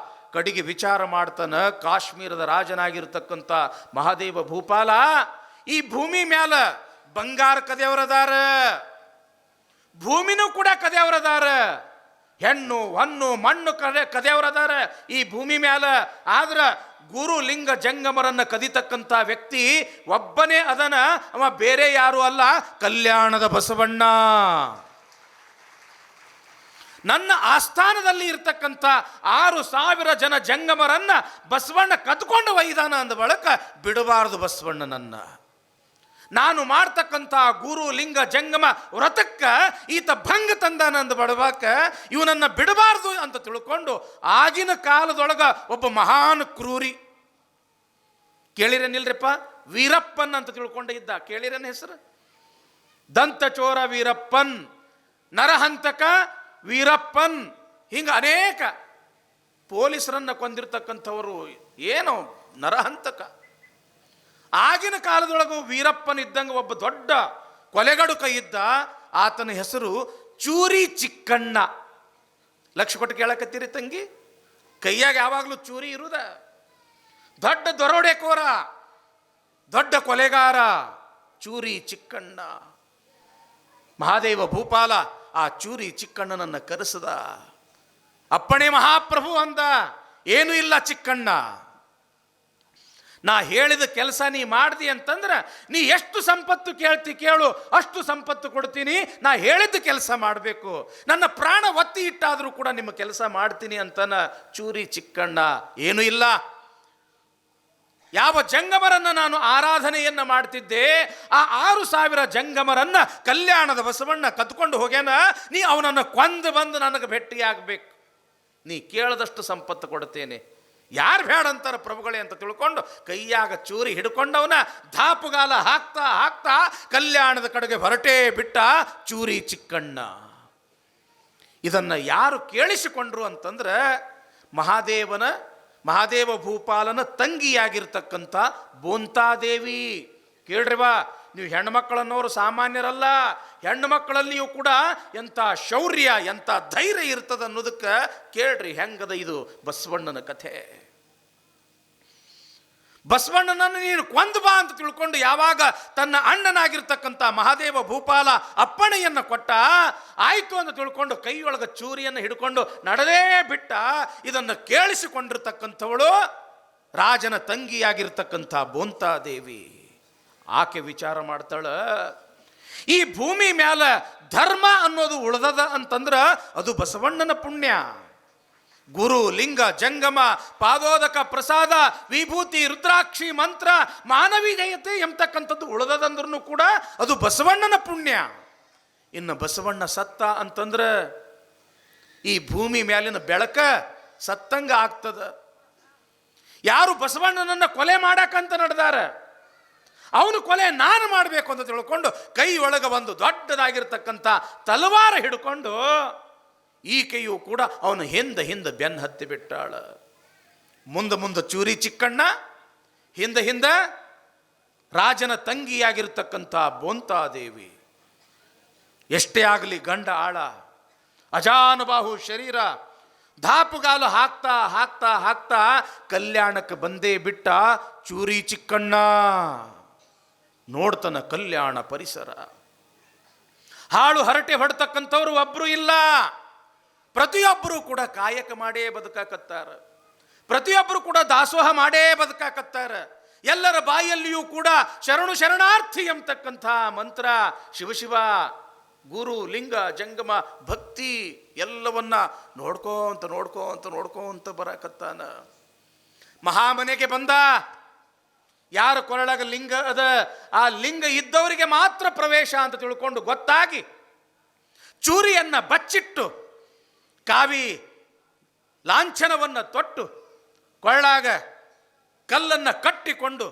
ಕಡೆಗೆ ವಿಚಾರ ಮಾಡ್ತಾನ ಕಾಶ್ಮೀರದ ರಾಜನಾಗಿರ್ತಕ್ಕಂಥ ಮಹಾದೇವ ಭೂಪಾಲ, ಈ ಭೂಮಿ ಮ್ಯಾಲ ಬಂಗಾರ ಕದೆಯವರದಾರ, ಭೂಮಿನೂ ಕೂಡ ಕದೆಯವರದಾರ, ಹೆಣ್ಣು ಹೊನ್ನು ಮಣ್ಣು ಕದೆಯವರದಾರ ಈ ಭೂಮಿ ಮ್ಯಾಲ. ಆದ್ರ ಗುರು ಲಿಂಗ ಜಂಗಮರನ್ನ ಕದಿತಕ್ಕಂಥ ವ್ಯಕ್ತಿ ಒಬ್ಬನೇ ಅದನ, ಅವ ಬೇರೆ ಯಾರು ಅಲ್ಲ, ಕಲ್ಯಾಣದ ಬಸವಣ್ಣ. ನನ್ನ ಆಸ್ಥಾನದಲ್ಲಿ ಇರ್ತಕ್ಕಂಥ 6,000 ಜನ ಜಂಗಮರನ್ನ ಬಸವಣ್ಣ ಕದ್ಕೊಂಡು ಒಯ್ದಾನ ಅಂದ ಬಳಕ ಬಿಡಬಾರದು ಬಸವಣ್ಣನನ್ನ. ನಾನು ಮಾಡ್ತಕ್ಕಂಥ ಗುರು ಲಿಂಗ ಜಂಗಮ ವ್ರತಕ್ಕ ಈತ ಭಂಗ ತಂದಾನ ಅಂದ ಬಡಬಾಕ ಇವನನ್ನ ಬಿಡಬಾರ್ದು ಅಂತ ತಿಳ್ಕೊಂಡು ಆಗಿನ ಕಾಲದೊಳಗ ಒಬ್ಬ ಮಹಾನ್ ಕ್ರೂರಿ, ಕೇಳಿರೇನಿಲ್ರಿಪ್ಪ, ವೀರಪ್ಪನ್ ಅಂತ ತಿಳ್ಕೊಂಡ ಇದ್ದ. ಕೇಳಿರೇನ ಹೆಸರು? ದಂತಚೋರ ವೀರಪ್ಪನ್, ನರಹಂತಕ ವೀರಪ್ಪನ್, ಹಿಂಗ ಅನೇಕ ಪೊಲೀಸರನ್ನ ಕೊಂದಿರ್ತಕ್ಕಂಥವರು. ಏನೋ ನರಹಂತಕ. ಆಗಿನ ಕಾಲದೊಳಗೂ ವೀರಪ್ಪನಿದ್ದಂಗೆ ಒಬ್ಬ ದೊಡ್ಡ ಕೊಲೆಗಡುಕ ಇದ್ದ. ಆತನ ಹೆಸರು ಚೂರಿ ಚಿಕ್ಕಣ್ಣ. ಲಕ್ಷ ಕೊಟ್ಟು ಕೇಳಕತ್ತೀರಿ ತಂಗಿ? ಕೈಯಾಗ ಯಾವಾಗಲೂ ಚೂರಿ ಇರುದ. ದೊಡ್ಡ ದರೋಡೆಕೋರ, ದೊಡ್ಡ ಕೊಲೆಗಾರ ಚೂರಿ ಚಿಕ್ಕಣ್ಣ. ಮಹಾದೇವ ಭೂಪಾಲ ಆ ಚೂರಿ ಚಿಕ್ಕಣ್ಣನನ್ನು ಕರೆಸದ. ಅಪ್ಪಣೆ ಮಹಾಪ್ರಭು ಅಂದ. ಏನೂ ಇಲ್ಲ ಚಿಕ್ಕಣ್ಣ, ನಾ ಹೇಳಿದ ಕೆಲಸ ನೀ ಮಾಡ್ದಿ ಅಂತಂದ್ರೆ ನೀ ಎಷ್ಟು ಸಂಪತ್ತು ಕೇಳ್ತಿ ಕೇಳು, ಅಷ್ಟು ಸಂಪತ್ತು ಕೊಡ್ತೀನಿ. ನಾ ಹೇಳಿದ ಕೆಲಸ ಮಾಡಬೇಕು. ನನ್ನ ಪ್ರಾಣ ಒತ್ತಿ ಇಟ್ಟಾದರೂ ಕೂಡ ನಿಮ್ಮ ಕೆಲಸ ಮಾಡ್ತೀನಿ ಅಂತನ ಚೂರಿ ಚಿಕ್ಕಣ್ಣ. ಏನೂ ಇಲ್ಲ, ಯಾವ ಜಂಗಮರನ್ನ ನಾನು ಆರಾಧನೆಯನ್ನ ಮಾಡ್ತಿದ್ದೆ ಆ 6,000 ಜಂಗಮರನ್ನ ಕಲ್ಯಾಣದ ಬಸವಣ್ಣ ಕತ್ಕೊಂಡು ಹೋಗ್ಯಾನ. ನೀ ಅವನನ್ನು ಕೊಂದು ಬಂದು ನನಗೆ ಭೇಟಿಯಾಗಬೇಕು. ನೀ ಕೇಳದಷ್ಟು ಸಂಪತ್ತು ಕೊಡ್ತೇನೆ. ಯಾರು ಬೇಡ ಅಂತಾರ ಪ್ರಭುಗಳೇ ಅಂತ ತಿಳ್ಕೊಂಡು ಕೈಯಾಗ ಚೂರಿ ಹಿಡ್ಕೊಂಡವನ ಧಾಪುಗಾಲ ಹಾಕ್ತಾ ಹಾಕ್ತಾ ಕಲ್ಯಾಣದ ಕಡೆಗೆ ಹೊರಟೇ ಬಿಟ್ಟ ಚೂರಿ ಚಿಕ್ಕಣ್ಣ. ಇದನ್ನು ಯಾರು ಕೇಳಿಸಿಕೊಂಡ್ರು ಅಂತಂದ್ರೆ ಮಹಾದೇವ ಭೂಪಾಲನ ತಂಗಿಯಾಗಿರ್ತಕ್ಕಂಥ ಬೋಂತಾದೇವಿ. ಕೇಳ್ರಿವಾ, ನೀವು ಹೆಣ್ಣುಮಕ್ಕಳನ್ನೋರು ಸಾಮಾನ್ಯರಲ್ಲ. ಹೆಣ್ಣು ಮಕ್ಕಳಲ್ಲಿಯೂ ಕೂಡ ಎಂಥ ಶೌರ್ಯ, ಎಂಥ ಧೈರ್ಯ ಇರ್ತದೆ ಅನ್ನೋದಕ್ಕೆ ಕೇಳ್ರಿ ಹೆಂಗದ ಇದು ಬಸವಣ್ಣನ ಕಥೆ. ಬಸವಣ್ಣನನ್ನು ನೀನು ಕೊಂದು ಬಾ ಅಂತ ತಿಳ್ಕೊಂಡು ಯಾವಾಗ ತನ್ನ ಅಣ್ಣನಾಗಿರ್ತಕ್ಕಂಥ ಮಹಾದೇವ ಭೂಪಾಲ ಅಪ್ಪಣೆಯನ್ನು ಕೊಟ್ಟ, ಆಯಿತು ಅಂತ ತಿಳ್ಕೊಂಡು ಕೈಯೊಳಗ ಚೂರಿಯನ್ನು ಹಿಡ್ಕೊಂಡು ನಡೆದೇ ಬಿಟ್ಟ. ಇದನ್ನು ಕೇಳಿಸಿಕೊಂಡಿರ್ತಕ್ಕಂಥವಳು ರಾಜನ ತಂಗಿಯಾಗಿರ್ತಕ್ಕಂಥ ಬೋಂತಾದೇವಿ. ಆಕೆ ವಿಚಾರ ಮಾಡ್ತಾಳ, ಈ ಭೂಮಿ ಮ್ಯಾಲ ಧರ್ಮ ಅನ್ನೋದು ಉಳ್ದದ ಅಂತಂದ್ರೆ ಅದು ಬಸವಣ್ಣನ ಪುಣ್ಯ. ಗುರು, ಲಿಂಗ, ಜಂಗಮ, ಪಾದೋದಕ, ಪ್ರಸಾದ, ವಿಭೂತಿ, ರುದ್ರಾಕ್ಷಿ, ಮಂತ್ರ, ಮಾನವೀಯತೆ ಎಂಬತಕ್ಕಂಥದ್ದು ಉಳ್ದದಂದ್ರೂ ಕೂಡ ಅದು ಬಸವಣ್ಣನ ಪುಣ್ಯ. ಇನ್ನು ಬಸವಣ್ಣ ಸತ್ತ ಅಂತಂದ್ರೆ ಈ ಭೂಮಿ ಮ್ಯಾಲಿನ ಬೆಳಕ ಸತ್ತಂಗ ಆಗ್ತದ. ಯಾರು ಬಸವಣ್ಣನನ್ನ ಕೊಲೆ ಮಾಡಕ್ಕಂತ ನಡೆದಾರ, ಅವನು ಕೊಲೆ ನಾನು ಮಾಡಬೇಕು ಅಂತ ತಿಳ್ಕೊಂಡು ಕೈ ಒಳಗೆ ಒಂದು ದೊಡ್ಡದಾಗಿರ್ತಕ್ಕಂಥ ತಲವಾರ ಹಿಡ್ಕೊಂಡು ಈಕೆಯೂ ಕೂಡ ಅವನು ಹಿಂದೆ ಬೆನ್ನು ಹತ್ತಿ ಬಿಟ್ಟಾಳ. ಮುಂದೆ ಚೂರಿ ಚಿಕ್ಕಣ್ಣ, ಹಿಂದೆ ರಾಜನ ತಂಗಿಯಾಗಿರ್ತಕ್ಕಂಥ ಬೋಂತಾದೇವಿ. ಎಷ್ಟೇ ಆಗಲಿ ಗಂಡ ಆಳ, ಅಜಾನುಬಾಹು ಶರೀರ, ಧಾಪುಗಾಲು ಹಾಕ್ತಾ ಹಾಕ್ತಾ ಹಾಕ್ತಾ ಕಲ್ಯಾಣಕ್ಕೆ ಬಂದೇ ಬಿಟ್ಟ ಚೂರಿ ಚಿಕ್ಕಣ್ಣ. ನೋಡ್ತನ ಕಲ್ಯಾಣ ಪರಿಸರ. ಹಾಳು ಹರಟೆ ಹೊಡ್ತಕ್ಕಂಥವ್ರು ಒಬ್ಬರು ಇಲ್ಲ. ಪ್ರತಿಯೊಬ್ಬರು ಕೂಡ ಕಾಯಕ ಮಾಡೇ ಬದುಕಾಕತ್ತಾರ. ಪ್ರತಿಯೊಬ್ಬರು ಕೂಡ ದಾಸೋಹ ಮಾಡೇ ಬದುಕಾಕತ್ತಾರ. ಎಲ್ಲರ ಬಾಯಲ್ಲಿಯೂ ಕೂಡ ಶರಣು ಶರಣಾರ್ಥಿ ಎಂಬತಕ್ಕಂಥ ಮಂತ್ರ, ಶಿವ ಗುರು, ಲಿಂಗ, ಜಂಗಮ, ಭಕ್ತಿ ಎಲ್ಲವನ್ನ ನೋಡ್ಕೋಂತ ಬರಾಕತ್ತಾನ. ಮಹಾಮನೆಗೆ ಬಂದ. ಯಾರ ಕೊರಳಾಗ ಲಿಂಗ ಅದ, ಆ ಲಿಂಗ ಇದ್ದವರಿಗೆ ಮಾತ್ರ ಪ್ರವೇಶ ಅಂತ ತಿಳ್ಕೊಂಡು ಗೊತ್ತಾಗಿ ಚೂರಿಯನ್ನ ಬಚ್ಚಿಟ್ಟು ಕಾವಿ ಲಾಂಛನವನ್ನು ತೊಟ್ಟು ಕೊಳ್ಳಾಗ ಕಲ್ಲನ್ನು ಕಟ್ಟಿಕೊಂಡು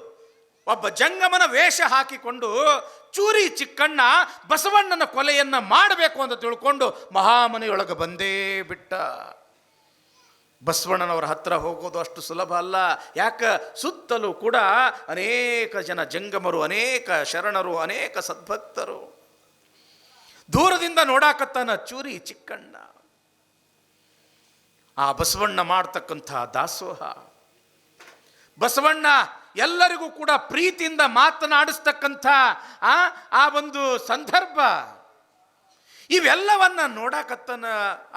ಒಬ್ಬ ಜಂಗಮನ ವೇಷ ಹಾಕಿಕೊಂಡು ಚೂರಿ ಚಿಕ್ಕಣ್ಣ ಬಸವಣ್ಣನ ಕೊಲೆಯನ್ನ ಮಾಡಬೇಕು ಅಂತ ತಿಳ್ಕೊಂಡು ಮಹಾಮನೆಯೊಳಗೆ ಬಂದೇ ಬಿಟ್ಟ. ಬಸವಣ್ಣನವರ ಹತ್ರ ಹೋಗೋದು ಅಷ್ಟು ಸುಲಭ ಅಲ್ಲ. ಯಾಕೆ? ಸುತ್ತಲೂ ಕೂಡ ಅನೇಕ ಜನ ಜಂಗಮರು, ಅನೇಕ ಶರಣರು, ಅನೇಕ ಸದ್ಭಕ್ತರು. ದೂರದಿಂದ ನೋಡಾಕತ್ತಾನ ಚೂರಿ ಚಿಕ್ಕಣ್ಣ. ಆ ಬಸವಣ್ಣ ಮಾಡ್ತಕ್ಕಂಥ ದಾಸೋಹ, ಬಸವಣ್ಣ ಎಲ್ಲರಿಗೂ ಕೂಡ ಪ್ರೀತಿಯಿಂದ ಮಾತನಾಡಿಸ್ತಕ್ಕಂಥ ಆ ಒಂದು ಸಂದರ್ಭ, ಇವೆಲ್ಲವನ್ನ ನೋಡಾಕತ್ತನ.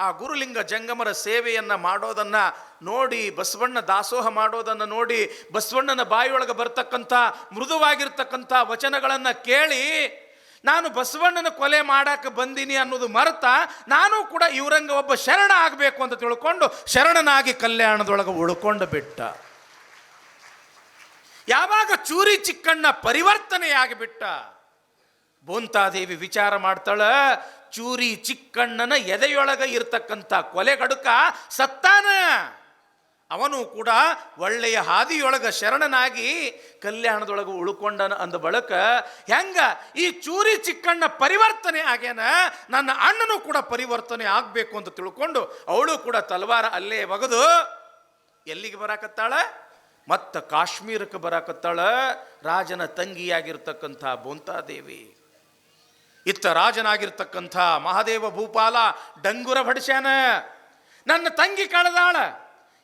ಆ ಗುರುಲಿಂಗ ಜಂಗಮರ ಸೇವೆಯನ್ನ ಮಾಡೋದನ್ನ ನೋಡಿ, ಬಸವಣ್ಣ ದಾಸೋಹ ಮಾಡೋದನ್ನು ನೋಡಿ, ಬಸವಣ್ಣನ ಬಾಯಿಯೊಳಗೆ ಬರ್ತಕ್ಕಂಥ ಮೃದುವಾಗಿರ್ತಕ್ಕಂಥ ವಚನಗಳನ್ನು ಕೇಳಿ, ನಾನು ಬಸವಣ್ಣನ ಕೊಲೆ ಮಾಡಕ್ಕೆ ಬಂದೀನಿ ಅನ್ನೋದು ಮರೆತ ನಾನು ಕೂಡ ಇವರಂಗ ಒಬ್ಬ ಶರಣ ಆಗಬೇಕು ಅಂತ ತಿಳ್ಕೊಂಡು ಶರಣನಾಗಿ ಕಲ್ಯಾಣದೊಳಗೆ ಉಳ್ಕೊಂಡು ಬಿಟ್ಟ. ಯಾವಾಗ ಚೂರಿ ಚಿಕ್ಕಣ್ಣ ಪರಿವರ್ತನೆಯಾಗಿಬಿಟ್ಟ, ಬೋಂತಾದೇವಿ ವಿಚಾರ ಮಾಡ್ತಾಳ, ಚೂರಿ ಚಿಕ್ಕಣ್ಣನ ಎದೆಯೊಳಗ ಇರ್ತಕ್ಕಂಥ ಕೊಲೆಗಡುಕ ಸತ್ತಾನ. ಅವನು ಕೂಡ ಒಳ್ಳೆಯ ಹಾದಿಯೊಳಗ ಶರಣನಾಗಿ ಕಲ್ಯಾಣದೊಳಗೆ ಉಳ್ಕೊಂಡನ ಅಂದ ಬಳಕ ಹೆಂಗ ಈ ಚೂರಿ ಚಿಕ್ಕಣ್ಣ ಪರಿವರ್ತನೆ ಆಗ್ಯಾನ, ನನ್ನ ಅಣ್ಣನೂ ಕೂಡ ಪರಿವರ್ತನೆ ಆಗಬೇಕು ಅಂತ ತಿಳ್ಕೊಂಡು ಅವಳು ಕೂಡ ತಲವಾರ ಅಲ್ಲೇ ಒಗೆದು ಎಲ್ಲಿಗೆ ಬರಾಕತ್ತಾಳ? ಮತ್ತು ಕಾಶ್ಮೀರಕ್ಕೆ ಬರಾಕತ್ತಾಳ ರಾಜನ ತಂಗಿಯಾಗಿರ್ತಕ್ಕಂಥ ಬೋಂತಾದೇವಿ. ಇತ್ತ ರಾಜನಾಗಿರ್ತಕ್ಕಂಥ ಮಹಾದೇವ ಭೂಪಾಲ ಡಂಗುರ ಬಡಿಸ್ಯಾನ, ನನ್ನ ತಂಗಿ ಕಳೆದಾಳ,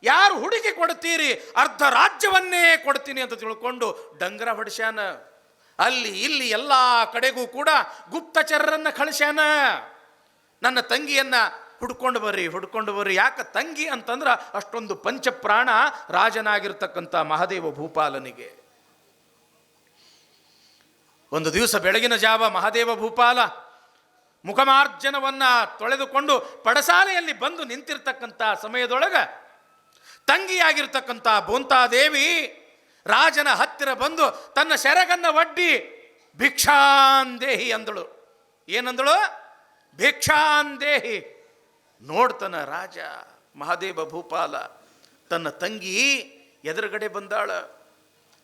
ಯಾರು ಹುಡುಗಿ ಕೊಡ್ತೀರಿ, ಅರ್ಧ ರಾಜ್ಯವನ್ನೇ ಕೊಡ್ತೀನಿ ಅಂತ ತಿಳ್ಕೊಂಡು ಡಂಗರ ಬಡಿಸ್ಯಾನ. ಅಲ್ಲಿ ಇಲ್ಲಿ ಎಲ್ಲ ಕಡೆಗೂ ಕೂಡ ಗುಪ್ತಚರರನ್ನು ಕಳಿಸ್ಯಾನ. ನನ್ನ ತಂಗಿಯನ್ನ ಹುಡ್ಕೊಂಡು ಬರ್ರಿ. ಯಾಕೆ ತಂಗಿ ಅಂತಂದ್ರೆ ಅಷ್ಟೊಂದು ಪಂಚಪ್ರಾಣ ರಾಜನಾಗಿರ್ತಕ್ಕಂಥ ಮಹಾದೇವ ಭೂಪಾಲನಿಗೆ. ಒಂದು ದಿವಸ ಬೆಳಗಿನ ಜಾವ ಮಹಾದೇವ ಭೂಪಾಲ ಮುಖಮಾರ್ಜನವನ್ನ ತೊಳೆದುಕೊಂಡು ಪಡಸಾಲೆಯಲ್ಲಿ ಬಂದು ನಿಂತಿರ್ತಕ್ಕಂಥ ಸಮಯದೊಳಗೆ ತಂಗಿಯಾಗಿರ್ತಕ್ಕಂಥ ಬೋಂತಾದೇವಿ ರಾಜನ ಹತ್ತಿರ ಬಂದು ತನ್ನ ಸೆರಗನ್ನ ಒಡ್ಡಿ ಭಿಕ್ಷಾಂದೇಹಿ ಅಂದಳು. ಏನಂದಳು? ಭಿಕ್ಷಾಂದೇಹಿ. ನೋಡ್ತಾನ ರಾಜ ಮಹಾದೇವ ಭೂಪಾಲ, ತನ್ನ ತಂಗಿ ಎದುರುಗಡೆ ಬಂದಾಳ.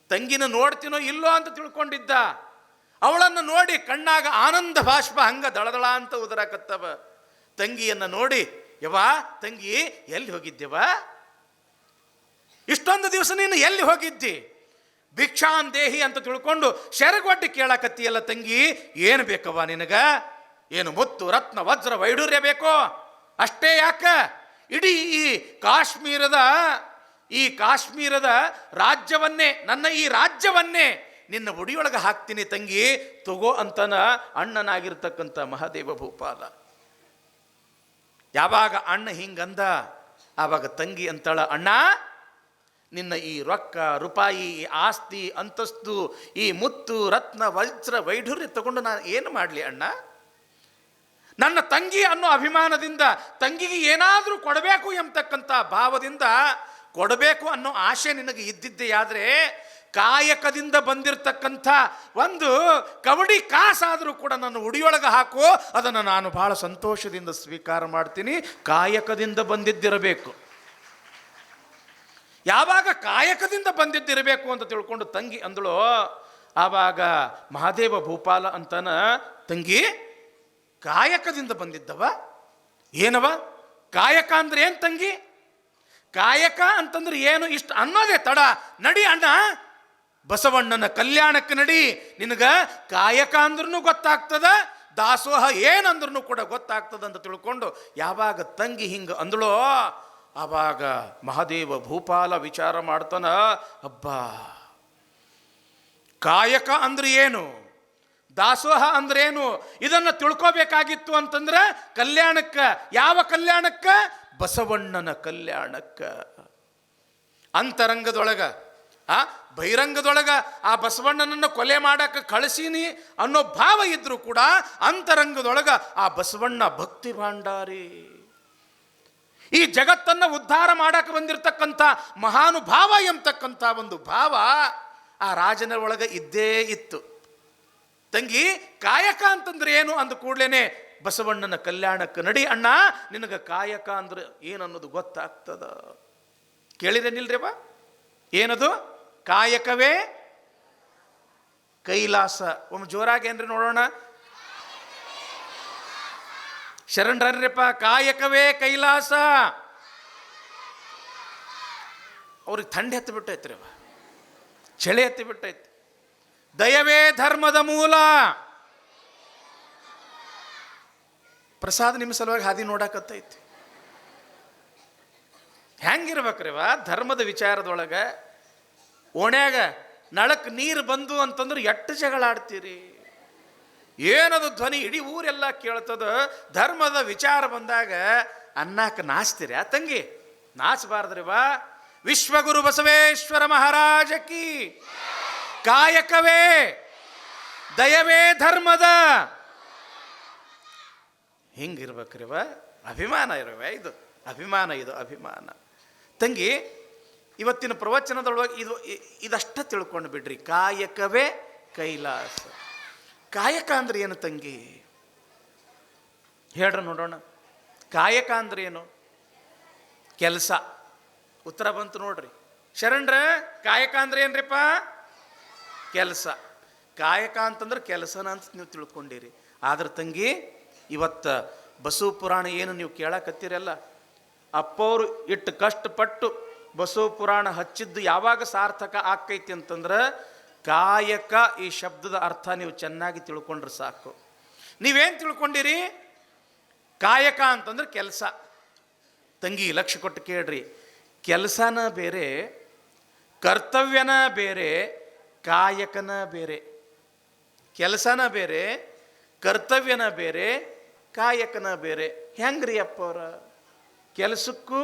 ತಂಗಿನ ನೋಡ್ತೀನೋ ಇಲ್ಲೋ ಅಂತ ತಿಳ್ಕೊಂಡಿದ್ದ. ಅವಳನ್ನು ನೋಡಿ ಕಣ್ಣಾಗ ಆನಂದ ಬಾಷ್ಪ ಹಂಗ ದಳದಳ ಅಂತ ಉದರಾಕತ್ತವ. ತಂಗಿಯನ್ನ ನೋಡಿ, ಯವಾ ತಂಗಿ ಎಲ್ಲಿ ಹೋಗಿದ್ದೆವ, ಇಷ್ಟೊಂದು ದಿವಸ ನೀನು ಎಲ್ಲಿ ಹೋಗಿದ್ದಿ? ಭಿಕ್ಷಾಂದೇಹಿ ಅಂತ ತಿಳ್ಕೊಂಡು ಶೆರಗೊಡ್ಡಿ ಕೇಳಕತ್ತಿಯಲ್ಲ ತಂಗಿ, ಏನು ಬೇಕವ್ವ ನಿನಗ? ಏನು ಮುತ್ತು ರತ್ನ ವಜ್ರ ವೈಡೂರ್ಯ ಬೇಕೋ? ಅಷ್ಟೇ ಯಾಕ, ಇಡೀ ಈ ಕಾಶ್ಮೀರದ ರಾಜ್ಯವನ್ನೇ, ನನ್ನ ಈ ರಾಜ್ಯವನ್ನೇ ನಿನ್ನ ಉಡಿಯೊಳಗೆ ಹಾಕ್ತೀನಿ ತಂಗಿ, ತಗೋ ಅಂತನ ಅಣ್ಣನಾಗಿರ್ತಕ್ಕಂಥ ಮಹಾದೇವ ಭೂಪಾಲ. ಯಾವಾಗ ಅಣ್ಣ ಹಿಂಗಂದ ಆವಾಗ ತಂಗಿ ಅಂತಾಳ, ಅಣ್ಣ ನಿನ್ನ ಈ ರೊಕ್ಕ ರೂಪಾಯಿ, ಈ ಆಸ್ತಿ ಅಂತಸ್ತು, ಈ ಮುತ್ತು ರತ್ನ ವಜ್ರ ವೈಢೂರ್ಯ ತಗೊಂಡು ನಾನು ಏನು ಮಾಡಲಿ ಅಣ್ಣ? ನನ್ನ ತಂಗಿ ಅನ್ನೋ ಅಭಿಮಾನದಿಂದ, ತಂಗಿಗೆ ಏನಾದರೂ ಕೊಡಬೇಕು ಎಂಬತಕ್ಕಂಥ ಭಾವದಿಂದ, ಕೊಡಬೇಕು ಅನ್ನೋ ಆಶೆ ನಿನಗೆ ಇದ್ದಿದ್ದೆಯಾದರೆ ಕಾಯಕದಿಂದ ಬಂದಿರತಕ್ಕಂಥ ಒಂದು ಕವಡಿ ಕಾಸಾದರೂ ಕೂಡ ನನ್ನ ಉಡಿಯೊಳಗೆ ಹಾಕು, ಅದನ್ನು ನಾನು ಬಹಳ ಸಂತೋಷದಿಂದ ಸ್ವೀಕಾರ ಮಾಡ್ತೀನಿ. ಕಾಯಕದಿಂದ ಬಂದಿದ್ದಿರಬೇಕು. ಯಾವಾಗ ಕಾಯಕದಿಂದ ಬಂದಿದ್ದಿರಬೇಕು ಅಂತ ತಿಳ್ಕೊಂಡು ತಂಗಿ ಅಂದಳು, ಆವಾಗ ಮಹಾದೇವ ಭೂಪಾಲ ಅಂತನ, ತಂಗಿ ಕಾಯಕದಿಂದ ಬಂದಿದ್ದವ? ಏನವ ಕಾಯಕ ಅಂದ್ರೆ ಏನು ತಂಗಿ? ಕಾಯಕ ಅಂತಂದ್ರೆ ಏನು? ಇಷ್ಟು ಅನ್ನೋದೇ ತಡ, ನಡಿ ಅಣ್ಣ ಬಸವಣ್ಣನ ಕಲ್ಯಾಣಕ್ಕೆ ನಡಿ, ನಿನಗ ಕಾಯಕ ಅಂದ್ರೂ ಗೊತ್ತಾಗ್ತದ, ದಾಸೋಹ ಏನಂದ್ರೂ ಕೂಡ ಗೊತ್ತಾಗ್ತದ ಅಂತ ತಿಳ್ಕೊಂಡು ಯಾವಾಗ ತಂಗಿ ಹಿಂಗ ಅಂದಳೋ ಆವಾಗ ಮಹಾದೇವ ಭೂಪಾಲ ವಿಚಾರ ಮಾಡ್ತಾನ, ಅಬ್ಬಾ ಕಾಯಕ ಅಂದ್ರೆ ಏನು, ದಾಸೋಹ ಅಂದ್ರೇನು, ಇದನ್ನು ತಿಳ್ಕೋಬೇಕಾಗಿತ್ತು ಅಂತಂದ್ರೆ ಕಲ್ಯಾಣಕ್ಕ. ಯಾವ ಕಲ್ಯಾಣಕ್ಕ? ಬಸವಣ್ಣನ ಕಲ್ಯಾಣಕ್ಕ. ಅಂತರಂಗದೊಳಗ ಬಹಿರಂಗದೊಳಗ ಆ ಬಸವಣ್ಣನನ್ನು ಕೊಲೆ ಮಾಡಕ್ಕೆ ಕಳಿಸೀನಿ ಅನ್ನೋ ಭಾವ ಇದ್ರೂ ಕೂಡ ಅಂತರಂಗದೊಳಗ ಆ ಬಸವಣ್ಣ ಭಕ್ತಿ ಭಾಂಡಾರಿ, ಈ ಜಗತ್ತನ್ನು ಉದ್ಧಾರ ಮಾಡಕ್ಕೆ ಬಂದಿರತಕ್ಕಂಥ ಮಹಾನುಭಾವ ಎಂಬತಕ್ಕಂಥ ಒಂದು ಭಾವ ಆ ರಾಜನ ಒಳಗೆ ಇದ್ದೇ ಇತ್ತು. ತಂಗಿ ಕಾಯಕ ಅಂತಂದ್ರೆ ಏನು ಅಂದ ಕೂಡ್ಲೇನೆ ಬಸವಣ್ಣನ ಕಲ್ಯಾಣಕ್ಕೆ ನಡಿ ಅಣ್ಣ, ನಿನಗೆ ಕಾಯಕ ಅಂದ್ರೆ ಏನನ್ನೋದು ಗೊತ್ತಾಗ್ತದ. ಕೇಳಿರೇನಿಲ್ರಿವ? ಏನದು? ಕಾಯಕವೇ ಕೈಲಾಸ. ಒಮ್ಮೆ ಜೋರಾಗಿ ಏನ್ರಿ ನೋಡೋಣ. ಶರಣರಪ್ಪ, ಕಾಯಕವೇ ಕೈಲಾಸ. ಅವ್ರಿಗೆ ಥಂಡಿ ಹತ್ತಿ ಬಿಟ್ಟೈತ್ರಿ, ಚಳಿ ಹತ್ತಿ ಬಿಟ್ಟೈತಿ. ದಯವೇ ಧರ್ಮದ ಮೂಲ. ಪ್ರಸಾದ ನಿಮ್ಮ ಸಲುವಾಗಿ ಹಾದಿ ನೋಡಕತ್ತೈತಿ. ಹೆಂಗಿರ್ಬೇಕ್ರಿವ ಧರ್ಮದ ವಿಚಾರದೊಳಗೆ? ಓಣ್ಯಾಗ ನಳಕ್ಕೆ ನೀರು ಬಂದು ಅಂತಂದ್ರೆ ಎಟ್ಟು ಜಗಳ ಆಡ್ತೀರಿ, ಏನದು ಧ್ವನಿ ಇಡೀ ಊರೆಲ್ಲ ಕೇಳ್ತದ. ಧರ್ಮದ ವಿಚಾರ ಬಂದಾಗ ಅನ್ನಕ್ಕೆ ನಾಚ್ತೀರಿ ಆ ತಂಗಿ? ನಾಚಬಾರ್ದ್ರಿ ಬಾ. ವಿಶ್ವಗುರು ಬಸವೇಶ್ವರ ಮಹಾರಾಜ ಕಿ. ಕಾಯಕವೇ ದಯವೇ ಧರ್ಮದ. ಹಿಂಗಿರ್ಬೇಕ್ರಿವ, ಅಭಿಮಾನ ಇರವ, ಇದು ಅಭಿಮಾನ, ಇದು ಅಭಿಮಾನ. ತಂಗಿ ಇವತ್ತಿನ ಪ್ರವಚನದೊಳಗೆ ಇದಷ್ಟ ತಿಳ್ಕೊಂಡು ಬಿಡ್ರಿ. ಕಾಯಕವೇ ಕೈಲಾಸ. ಕಾಯಕ ಅಂದ್ರೆ ಏನು ತಂಗಿ? ಹೇಳ್ರ ನೋಡೋಣ. ಕಾಯಕ ಅಂದ್ರೆ ಏನು? ಕೆಲಸ. ಉತ್ತರ ಬಂತು ನೋಡ್ರಿ. ಶರಣ್ರ, ಕಾಯಕ ಅಂದ್ರೆ ಏನ್ರಿಪ್ಪ? ಕೆಲಸ. ಕಾಯಕ ಅಂತಂದ್ರೆ ಕೆಲಸನ ಅಂತ ನೀವು ತಿಳ್ಕೊಂಡಿರಿ. ಆದ್ರೆ ತಂಗಿ, ಇವತ್ತು ಬಸವ ಪುರಾಣ ಏನು ನೀವು ಕೇಳಕತ್ತೀರಲ್ಲ, ಅಪ್ಪವರು ಇಟ್ಟು ಕಷ್ಟಪಟ್ಟು ಬಸವ ಪುರಾಣ ಹಚ್ಚಿದ್ದು ಯಾವಾಗ ಸಾರ್ಥಕ ಆಕೈತಿ ಅಂತಂದ್ರೆ ಕಾಯಕ ಈ ಶಬ್ದದ ಅರ್ಥ ನೀವು ಚೆನ್ನಾಗಿ ತಿಳ್ಕೊಂಡ್ರೆ ಸಾಕು. ನೀವೇನು ತಿಳ್ಕೊಂಡಿರಿ? ಕಾಯಕ ಅಂತಂದ್ರೆ ಕೆಲಸ. ತಂಗಿ ಲಕ್ಷ್ಯ ಕೊಟ್ಟು ಕೇಳ್ರಿ, ಕೆಲಸನ ಬೇರೆ, ಕರ್ತವ್ಯನ ಬೇರೆ, ಕಾಯಕನ ಬೇರೆ. ಕೆಲಸನ ಬೇರೆ, ಕರ್ತವ್ಯನ ಬೇರೆ, ಕಾಯಕನ ಬೇರೆ. ಹೆಂಗ್ರಿ ಅಪ್ಪವ್ರ? ಕೆಲಸಕ್ಕೂ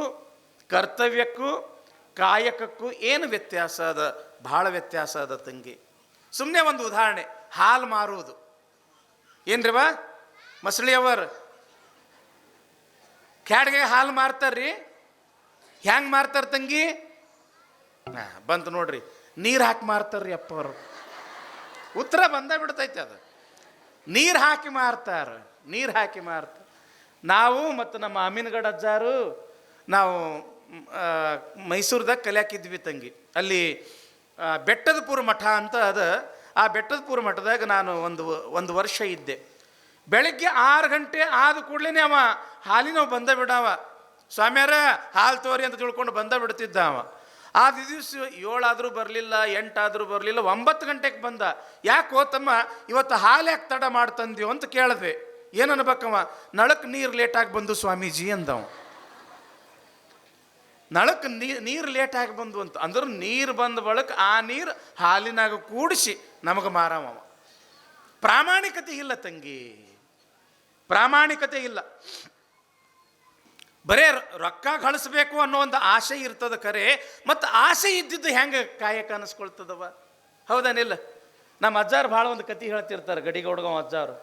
ಕರ್ತವ್ಯಕ್ಕೂ ಕಾಯಕಕ್ಕೂ ಏನು ವ್ಯತ್ಯಾಸ ಅದ? ಭಾಳ ವ್ಯತ್ಯಾಸ ಅದ ತಂಗಿ. ಸುಮ್ಮನೆ ಒಂದು ಉದಾಹರಣೆ, ಹಾಲು ಮಾರುವುದು ಏನ್ರಿವ ಮಸಳಿಯವರು ಕ್ಯಾಡ್ಗೆ ಹಾಲು ಮಾರ್ತಾರ್ರಿ. ಹೆಂಗೆ ಮಾರ್ತಾರೆ ತಂಗಿ? ಬಂತು ನೋಡ್ರಿ, ನೀರು ಹಾಕಿ ಮಾರ್ತಾರ್ರಿ ಅಪ್ಪವರು. ಉತ್ತರ ಬಂದ ಬಿಡ್ತೈತೆ ಅದು. ನೀರು ಹಾಕಿ ಮಾರ್ತಾರೆ, ನೀರು ಹಾಕಿ ಮಾರ್ತಾರೆ. ನಾವು ಮತ್ತು ನಮ್ಮ ಅಮೀನ್ಗಢ ಅಜ್ಜಾರು ನಾವು ಮೈಸೂರ್ದಾಗ ಕಲಿಯಾಕಿದ್ವಿ ತಂಗಿ. ಅಲ್ಲಿ ಬೆಟ್ಟದಪುರ ಮಠ ಅಂತ ಅದ. ಆ ಬೆಟ್ಟದಪುರ ಮಠದಾಗ ನಾನು ಒಂದು ವರ್ಷ ಇದ್ದೆ. ಬೆಳಗ್ಗೆ 6 ಗಂಟೆ ಆದ ಕೂಡಲೇ ಅವ ಹಾಲಿನವ ಬಂದ ಬಿಡವ. ಸ್ವಾಮ್ಯಾರ ಹಾಲು ತೋರಿ ಅಂತ ತಿಳ್ಕೊಂಡು ಬಂದ ಬಿಡ್ತಿದ್ದ ಅವ. ಆ ದಿವಸ 7 ಆದರೂ ಬರಲಿಲ್ಲ, 8 ಆದರೂ ಬರಲಿಲ್ಲ, 9 ಗಂಟೆಗೆ ಬಂದ. ಯಾಕೆ ಹೋತಮ್ಮ ಇವತ್ತು ಹಾಲು ಯಾಕೆ ತಡ ಮಾಡ್ತಂದೀವು ಅಂತ ಕೇಳಿದ್ವಿ. ಏನು ಅನ್ಬೇಕವ? ನಳಕ್ಕೆ ನೀರು ಲೇಟಾಗಿ ಬಂದು ಸ್ವಾಮೀಜಿ ಅಂದವ. ನಳಕ್ಕೆ ನೀರು ಲೇಟಾಗಿ ಬಂದು ಅಂತ ಅಂದ್ರೆ ನೀರು ಬಂದ ಬಳಕ ಆ ನೀರು ಹಾಲಿನಾಗ ಕೂಡಿಸಿ ನಮಗೆ ಮಾರವ. ಪ್ರಾಮಾಣಿಕತೆ ಇಲ್ಲ ತಂಗಿ, ಪ್ರಾಮಾಣಿಕತೆ ಇಲ್ಲ. ಬರೇ ರೊಕ್ಕ ಗಳಿಸ್ಬೇಕು ಅನ್ನೋ ಒಂದು ಆಸೆ ಇರ್ತದ ಖರೆ, ಮತ್ತು ಆಸೆ ಇದ್ದಿದ್ದು ಹೆಂಗೆ ಕಾಯಕ ಅನಿಸ್ಕೊಳ್ತದವ? ಹೌದಾನಿಲ್ಲ? ನಮ್ಮ ಅಜ್ಜಾರು ಭಾಳ ಒಂದು ಕತೆ ಹೇಳ್ತಿರ್ತಾರೆ, ಗಡಿಗೌಡಗವ ಅಜ್ಜಾರು.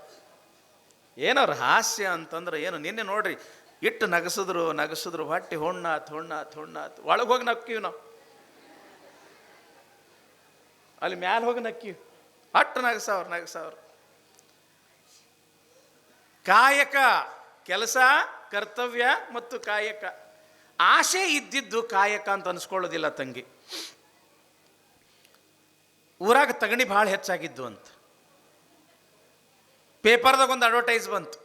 ಏನವ್ರ ಹಾಸ್ಯ ಅಂತಂದ್ರೆ ಏನು, ನಿನ್ನೆ ನೋಡ್ರಿ ಇಟ್ಟು ನಗಸಿದ್ರು ಹೊಟ್ಟೆ ಹೊಣ್ಣಾತ್ ಒಳಗೆ ಹೋಗಿ ನಕ್ಕೀವಿ ನಾವು, ಅಲ್ಲಿ ಮ್ಯಾಲ ಹೋಗಿ ನಕ್ಕೀವಿ, ಅಟ್ಟು ನಗಸವ್ರ. ಕಾಯಕ ಕೆಲಸ, ಕರ್ತವ್ಯ ಮತ್ತು ಕಾಯಕ. ಆಸೆ ಇದ್ದಿದ್ದು ಕಾಯಕ ಅಂತ ಅನ್ಸ್ಕೊಳ್ಳೋದಿಲ್ಲ ತಂಗಿ. ಊರಾಗ ತಗಣಿ ಭಾಳ ಹೆಚ್ಚಾಗಿದ್ದು ಅಂತ ಪೇಪರ್ದಾಗ ಒಂದು ಅಡ್ವರ್ಟೈಸ್ ಬಂತು.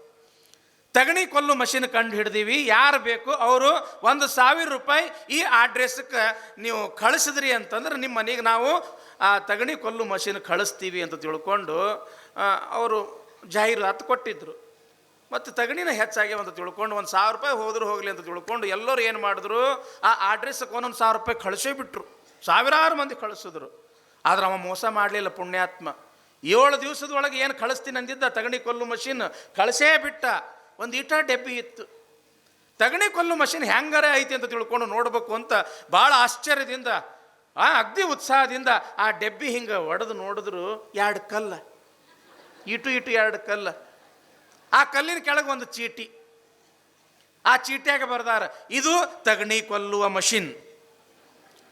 ತಗಣಿ ಕೊಲ್ಲು ಮಷಿನ್ ಕಂಡು ಹಿಡ್ದೀವಿ, ಯಾರು ಬೇಕು ಅವರು 1,000 ರೂಪಾಯಿ ಈ ಅಡ್ರೆಸ್ಗೆ ನೀವು ಕಳಿಸಿದ್ರಿ ಅಂತಂದ್ರೆ ನಿಮ್ಮ ಮನೆಗೆ ನಾವು ಆ ತಗಣಿ ಕೊಲ್ಲು ಮಷಿನ್ ಕಳಿಸ್ತೀವಿ ಅಂತ ತಿಳ್ಕೊಂಡು ಅವರು ಜಾಹೀರಾತು ಕೊಟ್ಟಿದ್ರು. ಮತ್ತು ತಗಣಿನ ಹೆಚ್ಚಾಗಿ ಅಂತ ತಿಳ್ಕೊಂಡು 1,000 ರೂಪಾಯಿ ಹೋದ್ರೂ ಹೋಗಲಿ ಅಂತ ತಿಳ್ಕೊಂಡು ಎಲ್ಲರೂ ಏನು ಮಾಡಿದ್ರು, ಆ ಅಡ್ರೆಸ್ಗೆ 1,000 ರೂಪಾಯಿ ಕಳಿಸೇ ಬಿಟ್ರು. ಸಾವಿರಾರು ಮಂದಿ ಕಳಿಸಿದ್ರು. ಆದ್ರೆ ಅವ ಮೋಸ ಮಾಡಲಿಲ್ಲ ಪುಣ್ಯಾತ್ಮ. 7 ದಿವಸದೊಳಗೆ ಏನು ಕಳಿಸ್ತೀನಿ ಅಂದಿದ್ದ ತಗಣಿ ಕೊಲ್ಲು ಮಷಿನ್ ಕಳಿಸೇ ಬಿಟ್ಟ. ಒಂದು ಇಟ ಡೆಬ್ಬಿ ಇತ್ತು. ತಗಣಿ ಕೊಲ್ಲು ಮಷಿನ್ ಹೆಂಗಾರೆ ಐತಿ ಅಂತ ತಿಳ್ಕೊಂಡು ನೋಡ್ಬೇಕು ಅಂತ ಭಾಳ ಆಶ್ಚರ್ಯದಿಂದ ಅಗ್ದಿ ಉತ್ಸಾಹದಿಂದ ಆ ಡೆಬ್ಬಿ ಹಿಂಗೆ ಒಡೆದು ನೋಡಿದ್ರು, 2 ಕಲ್ಲ, ಇಟು 2 ಕಲ್ಲ. ಆ ಕಲ್ಲಿನ ಕೆಳಗೆ ಒಂದು ಚೀಟಿ. ಆ ಚೀಟಿಯಾಗ ಬರ್ದಾರ, ಇದು ತಗಣಿ ಕೊಲ್ಲುವ ಮಷಿನ್.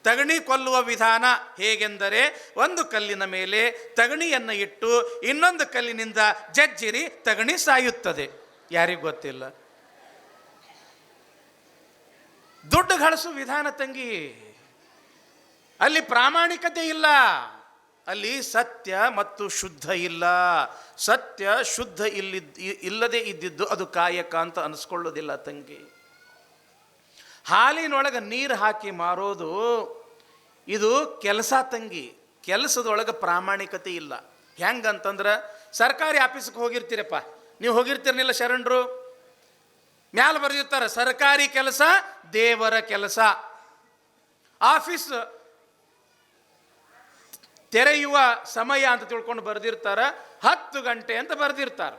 ತಗಣಿ ಕೊಲ್ಲುವ ವಿಧಾನ ಹೇಗೆಂದರೆ, ಒಂದು ಕಲ್ಲಿನ ಮೇಲೆ ತಗಣಿಯನ್ನು ಇಟ್ಟು ಇನ್ನೊಂದು ಕಲ್ಲಿನಿಂದ ಜಜ್ಜಿರಿ ತಗಣಿ ಸಾಯುತ್ತದೆ. ಯಾರಿಗೂ ಗೊತ್ತಿಲ್ಲ. ದುಡ್ಡು ಗಳಿಸು ವಿಧಾನ ತಂಗಿ. ಅಲ್ಲಿ ಪ್ರಾಮಾಣಿಕತೆ ಇಲ್ಲ, ಅಲ್ಲಿ ಸತ್ಯ ಮತ್ತು ಶುದ್ಧ ಇಲ್ಲ. ಸತ್ಯ ಶುದ್ಧ ಇಲ್ಲದೆ ಇದ್ದಿದ್ದು ಅದು ಕಾಯಕ ಅಂತ ಅನಿಸ್ಕೊಳ್ಳೋದಿಲ್ಲ ತಂಗಿ. ಹಾಲಿನೊಳಗೆ ನೀರು ಹಾಕಿ ಮಾರೋದು ಇದು ಕೆಲಸ ತಂಗಿ. ಕೆಲಸದೊಳಗೆ ಪ್ರಾಮಾಣಿಕತೆ ಇಲ್ಲ. ಹೆಂಗಂತಂದ್ರೆ, ಸರ್ಕಾರಿ ಆಫೀಸ್ಗೆ ಹೋಗಿರ್ತೀರಪ್ಪ, ನೀವು ಹೋಗಿರ್ತೀರನಿಲ್ಲ ಶರಣರು, ಮ್ಯಾಲ ಬರೆದಿರ್ತಾರೆ ಸರ್ಕಾರಿ ಕೆಲಸ ದೇವರ ಕೆಲಸ. ಆಫೀಸ್ ತೆರೆಯುವ ಸಮಯ ಅಂತ ತಿಳ್ಕೊಂಡು ಬರೆದಿರ್ತಾರೆ 10 ಗಂಟೆ ಅಂತ ಬರೆದಿರ್ತಾರೆ.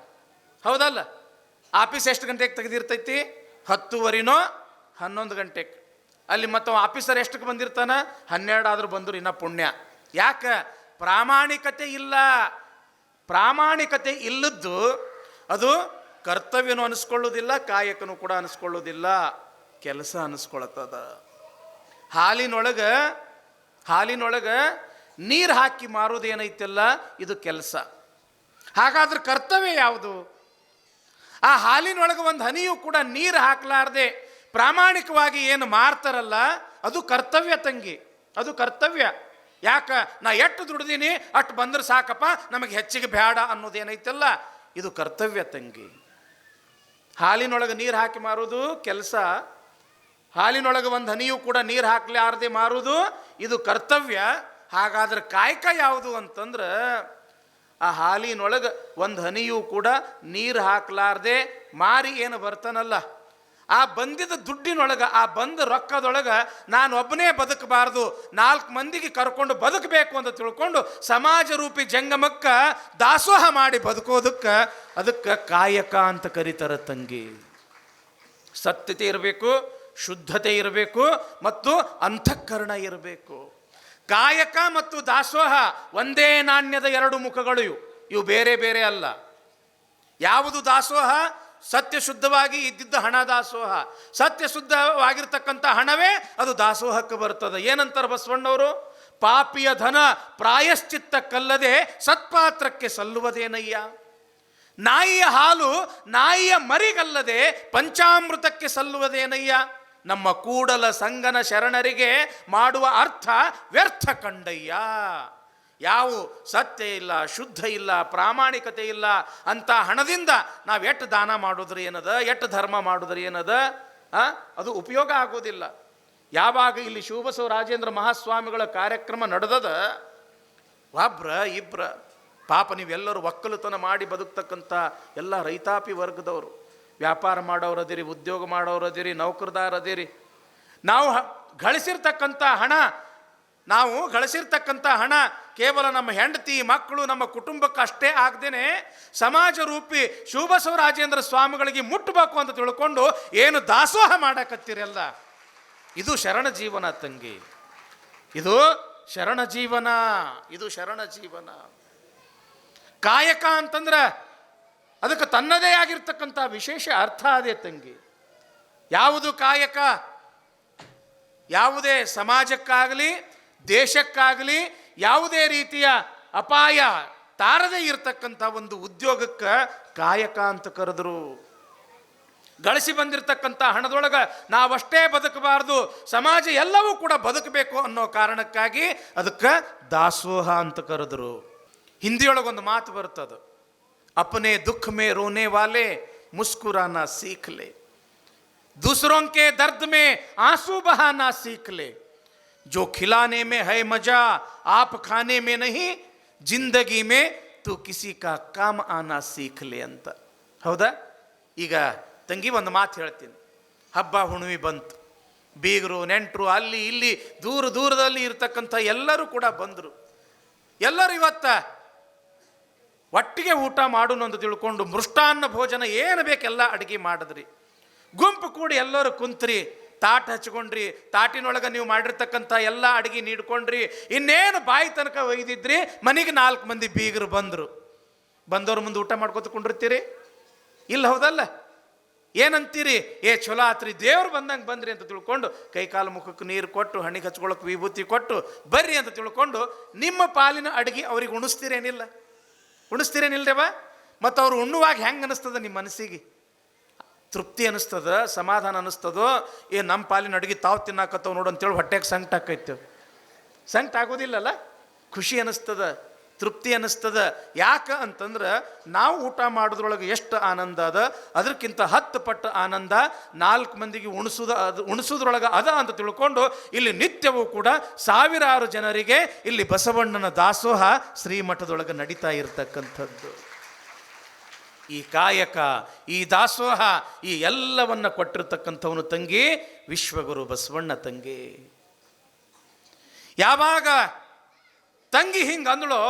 ಹೌದಲ್ಲ? ಆಫೀಸ್ ಎಷ್ಟು ಗಂಟೆಗೆ ತೆಗೆದಿರ್ತೈತಿ? 10:30ನೋ 11 ಗಂಟೆಗೆ. ಅಲ್ಲಿ ಮತ್ತು ಆಫೀಸರ್ ಎಷ್ಟಕ್ಕೆ ಬಂದಿರ್ತಾನೆ? 12 ಆದರೂ ಬಂದರು ಇನ್ನೂ ಪುಣ್ಯ. ಯಾಕೆ? ಪ್ರಾಮಾಣಿಕತೆ ಇಲ್ಲ. ಪ್ರಾಮಾಣಿಕತೆ ಇಲ್ಲದ್ದು ಅದು ಕರ್ತವ್ಯನೂ ಅನಿಸ್ಕೊಳ್ಳೋದಿಲ್ಲ, ಕಾಯಕನೂ ಕೂಡ ಅನಿಸ್ಕೊಳ್ಳೋದಿಲ್ಲ, ಕೆಲಸ ಅನಿಸ್ಕೊಳ್ತದ. ಹಾಲಿನೊಳಗೆ ನೀರು ಹಾಕಿ ಮಾರೋದೇನೈತಲ್ಲ ಇದು ಕೆಲಸ. ಹಾಗಾದ್ರೆ ಕರ್ತವ್ಯ ಯಾವುದು? ಆ ಹಾಲಿನೊಳಗೆ ಒಂದು ಹನಿಯೂ ಕೂಡ ನೀರು ಹಾಕಲಾರ್ದೆ ಪ್ರಾಮಾಣಿಕವಾಗಿ ಏನು ಮಾರ್ತಾರಲ್ಲ ಅದು ಕರ್ತವ್ಯ ತಂಗಿ, ಅದು ಕರ್ತವ್ಯ. ಯಾಕೆ? ನಾ ಎಷ್ಟು ದುಡ್ದೀನಿ ಅಷ್ಟು ಬಂದ್ರೆ ಸಾಕಪ್ಪ, ನಮಗೆ ಹೆಚ್ಚಿಗೆ ಬೇಡ ಅನ್ನೋದೇನೈತಲ್ಲ ಇದು ಕರ್ತವ್ಯ ತಂಗಿ. ಹಾಲಿನೊಳಗೆ ನೀರು ಹಾಕಿ ಮಾರೋದು ಕೆಲಸ, ಹಾಲಿನೊಳಗೆ ಒಂದು ಹನಿಯೂ ಕೂಡ ನೀರು ಹಾಕಲಾರದೆ ಮಾರುವುದು ಇದು ಕರ್ತವ್ಯ. ಹಾಗಾದ್ರೆ ಕಾಯಕ ಯಾವುದು ಅಂತಂದ್ರೆ ಆ ಹಾಲಿನೊಳಗೆ ಒಂದು ಹನಿಯೂ ಕೂಡ ನೀರು ಹಾಕಲಾರ್ದೆ ಮಾರಿ ಏನು ಬರ್ತಾನಲ್ಲ, ಆ ಬಂದಿದ್ದ ದುಡ್ಡಿನೊಳಗೆ, ಆ ಬಂದ ರೊಕ್ಕದೊಳಗೆ ನಾನು ಒಬ್ಬನೇ ಬದುಕಬಾರ್ದು, 4 ಮಂದಿಗೆ ಕರ್ಕೊಂಡು ಬದುಕಬೇಕು ಅಂತ ತಿಳ್ಕೊಂಡು ಸಮಾಜ ರೂಪಿ ಜಂಗಮಕ್ಕೆ ದಾಸೋಹ ಮಾಡಿ ಬದುಕೋದಕ್ಕೆ ಅದಕ್ಕೆ ಕಾಯಕ ಅಂತ ಕರೀತಾರೆ ತಂಗಿ. ಸತ್ಯತೆ ಇರಬೇಕು, ಶುದ್ಧತೆ ಇರಬೇಕು ಮತ್ತು ಅಂತಃಕರಣ ಇರಬೇಕು. ಕಾಯಕ ಮತ್ತು ದಾಸೋಹ ಒಂದೇ ನಾಣ್ಯದ 2 ಮುಖಗಳು. ಇವು ಬೇರೆ ಬೇರೆ ಅಲ್ಲ. ಯಾವುದು ದಾಸೋಹ? ಸತ್ಯ ಶುದ್ಧವಾಗಿ ಇದ್ದಿದ್ದ ಹಣ ದಾಸೋಹ. ಸತ್ಯ ಶುದ್ಧವಾಗಿರ್ತಕ್ಕಂಥ ಹಣವೇ ಅದು ದಾಸೋಹಕ್ಕೆ ಬರ್ತದೆ. ಏನಂತಾರೆ ಬಸವಣ್ಣವರು? ಪಾಪಿಯ ಧನ ಪ್ರಾಯಶ್ಚಿತ್ತಕ್ಕಲ್ಲದೆ ಸತ್ಪಾತ್ರಕ್ಕೆ ಸಲ್ಲುವುದೇನಯ್ಯ. ನಾಯಿಯ ಹಾಲು ನಾಯಿಯ ಮರಿಗಲ್ಲದೆ ಪಂಚಾಮೃತಕ್ಕೆ ಸಲ್ಲುವುದೇನಯ್ಯ. ನಮ್ಮ ಕೂಡಲ ಸಂಗನ ಶರಣರಿಗೆ ಮಾಡುವ ಅರ್ಥ ವ್ಯರ್ಥ ಕಂಡಯ್ಯ. ಯಾವ ಸತ್ಯ ಇಲ್ಲ, ಶುದ್ಧ ಇಲ್ಲ, ಪ್ರಾಮಾಣಿಕತೆ ಇಲ್ಲ ಅಂತ ಹಣದಿಂದ ನಾವು ಎಷ್ಟು ದಾನ ಮಾಡೋದ್ರಿ ಏನದ, ಎಷ್ಟು ಧರ್ಮ ಮಾಡೋದ್ರಿ ಏನದ, ಅದು ಉಪಯೋಗ ಆಗೋದಿಲ್ಲ. ಯಾವಾಗ ಇಲ್ಲಿ ಶಿವಬಸವ ರಾಜೇಂದ್ರ ಮಹಾಸ್ವಾಮಿಗಳ ಕಾರ್ಯಕ್ರಮ ನಡೆದದ, ಒಬ್ರ ಇಬ್ರ ಪಾಪ ನೀವೆಲ್ಲರೂ ಒಕ್ಕಲುತನ ಮಾಡಿ ಬದುಕ್ತಕ್ಕಂಥ ಎಲ್ಲ ರೈತಾಪಿ ವರ್ಗದವರು, ವ್ಯಾಪಾರ ಮಾಡೋರದಿರಿ, ಉದ್ಯೋಗ ಮಾಡೋರದಿರಿ, ನೌಕರದಾರದಿರಿ. ನಾವು ಗಳಿಸಿರ್ತಕ್ಕಂಥ ಹಣ ಕೇವಲ ನಮ್ಮ ಹೆಂಡತಿ ಮಕ್ಕಳು ನಮ್ಮ ಕುಟುಂಬಕ್ಕೆ ಅಷ್ಟೇ ಆಗದೇನೆ ಸಮಾಜ ರೂಪಿ ಶಿವಬಸವ ರಾಜೇಂದ್ರ ಸ್ವಾಮಿಗಳಿಗೆ ಮುಟ್ಟಬೇಕು ಅಂತ ತಿಳ್ಕೊಂಡು ಏನು ದಾಸೋಹ ಮಾಡಕತ್ತೀರಲ್ಲ, ಇದು ಶರಣ ಜೀವನ ತಂಗಿ. ಇದು ಶರಣ ಜೀವನ, ಇದು ಶರಣ ಜೀವನ. ಕಾಯಕ ಅಂತಂದ್ರೆ ಅದಕ್ಕೆ ತನ್ನದೇ ಆಗಿರ್ತಕ್ಕಂಥ ವಿಶೇಷ ಅರ್ಥ ಅದೇ ತಂಗಿ. ಯಾವುದು ಕಾಯಕ? ಯಾವುದೇ ಸಮಾಜಕ್ಕಾಗಲಿ ದೇಶಕ್ಕಾಗಲಿ ಯಾವುದೇ ರೀತಿಯ ಅಪಾಯ ತಾರದೇ ಇರತಕ್ಕಂಥ ಒಂದು ಉದ್ಯೋಗಕ್ಕೆ ಕಾಯಕ ಅಂತ ಕರೆದರು. ಗಳಿಸಿ ಬಂದಿರತಕ್ಕಂಥ ಹಣದೊಳಗೆ ನಾವಷ್ಟೇ ಬದುಕಬಾರ್ದು, ಸಮಾಜ ಎಲ್ಲವೂ ಕೂಡ ಬದುಕಬೇಕು ಅನ್ನೋ ಕಾರಣಕ್ಕಾಗಿ ಅದಕ್ಕೆ ದಾಸೋಹ ಅಂತ ಕರೆದರು. ಹಿಂದಿಯೊಳಗೊಂದು ಮಾತು ಬರ್ತದೆ, अपने दुख में रोने वाले मुस्कुराना सीख ले, दूसरों के दर्द में आंसू बहाना सीख ले, जो खिलाने में है मजा आप खाने में नहीं, जिंदगी में तू किसी का काम आना सीख ले ಅಂತ. ಹೌದಾ? ಈಗ ತಂಗಿ ಒಂದು ಮಾತು ಹೇಳ್ತೀನಿ. ಹಬ್ಬ ಹುಣ್ಣಿಮೆ ಬಂತು, ಬೀಗರು ನೆಂಟರು ಅಲ್ಲಿ ಇಲ್ಲಿ ದೂರದಲ್ಲಿ ಇರ್ತಕ್ಕಂಥ ಎಲ್ಲರೂ ಕೂಡ ಬಂದರು. ಎಲ್ಲರೂ ಇವತ್ತ ಒಟ್ಟಿಗೆ ಊಟ ಮಾಡೋಣ ಅಂತ ತಿಳ್ಕೊಂಡು ಮೃಷ್ಟಾನ್ನ ಭೋಜನ ಏನು ಬೇಕೆಲ್ಲ ಅಡುಗೆ ಮಾಡಿದ್ರಿ. ಗುಂಪು ಕೂಡಿ ಎಲ್ಲರೂ ಕುಂತ್ರಿ, ತಾಟ ಹಚ್ಕೊಂಡ್ರಿ, ತಾಟಿನೊಳಗೆ ನೀವು ಮಾಡಿರ್ತಕ್ಕಂಥ ಎಲ್ಲ ಅಡುಗೆ ನೀಡ್ಕೊಂಡ್ರಿ. ಇನ್ನೇನು ಬಾಯಿ ತನಕ ಒಯ್ದಿದ್ರಿ, ಮನೆಗೆ 4 ಮಂದಿ ಬೀಗರು ಬಂದವ್ರ ಮುಂದೆ ಊಟ ಮಾಡ್ಕೊತ ಕುಂಡಿರ್ತೀರಿ? ಇಲ್ಲ, ಹೌದಲ್ಲ? ಏನಂತೀರಿ? ಚಲೋ ಆತ್ರಿ, ದೇವ್ರು ಬಂದಂಗೆ ಬಂದ್ರಿ ಅಂತ ತಿಳ್ಕೊಂಡು ಕೈಕಾಲು ಮುಖಕ್ಕೆ ನೀರು ಕೊಟ್ಟು, ಹಣ್ಣಿಗೆ ಹಚ್ಕೊಳಕ್ಕೆ ವಿಭೂತಿ ಕೊಟ್ಟು ಬರ್ರಿ ಅಂತ ತಿಳ್ಕೊಂಡು ನಿಮ್ಮ ಪಾಲಿನ ಅಡುಗೆ ಅವ್ರಿಗೆ ಉಣಿಸ್ತೀರೇನಿಲ್ರವ? ಮತ್ತು ಅವ್ರು ಉಣ್ಣುವಾಗ ಹೆಂಗೆ ಅನ್ನಿಸ್ತದ ನಿಮ್ಮ ಮನಸ್ಸಿಗೆ? ತೃಪ್ತಿ ಅನ್ನಿಸ್ತದ, ಸಮಾಧಾನ ಅನ್ನಿಸ್ತದೋ? ನಮ್ಮ ಪಾಲಿನ ಅಡುಗೆ ತಾವು ತಿನ್ನಾಕತ್ತವ ನೋಡು ಅಂತೇಳಿ ಹೊಟ್ಟೆಗೆ ಸಂಕಟ ಆಕೈತೇವೆ? ಸಂಕಟ ಆಗೋದಿಲ್ಲಲ್ಲ, ಖುಷಿ ಅನ್ನಿಸ್ತದ, ತೃಪ್ತಿ ಅನ್ನಿಸ್ತದ. ಯಾಕೆ ಅಂತಂದ್ರೆ ನಾವು ಊಟ ಮಾಡೋದ್ರೊಳಗೆ ಎಷ್ಟು ಆನಂದ ಅದ, ಅದಕ್ಕಿಂತ 10 ಪಟ್ಟು ಆನಂದ 4 ಮಂದಿಗೆ ಉಣಿಸೋದ್ರೊಳಗೆ ಅದ ಅಂತ ತಿಳ್ಕೊಂಡು ಇಲ್ಲಿ ನಿತ್ಯವೂ ಕೂಡ ಸಾವಿರಾರು ಜನರಿಗೆ ಇಲ್ಲಿ ಬಸವಣ್ಣನ ದಾಸೋಹ ಶ್ರೀಮಠದೊಳಗೆ ನಡೀತಾ ಇರತಕ್ಕಂಥದ್ದು. ಈ ಕಾಯಕ, ಈ ದಾಸೋಹ, ಈ ಎಲ್ಲವನ್ನ ಕೊಟ್ಟಿರ್ತಕ್ಕಂಥವನು ತಂಗಿ ವಿಶ್ವಗುರು ಬಸವಣ್ಣ ತಂಗಿ. ಯಾವಾಗ ತಂಗಿ ಹಿಂಗಂದಳೋ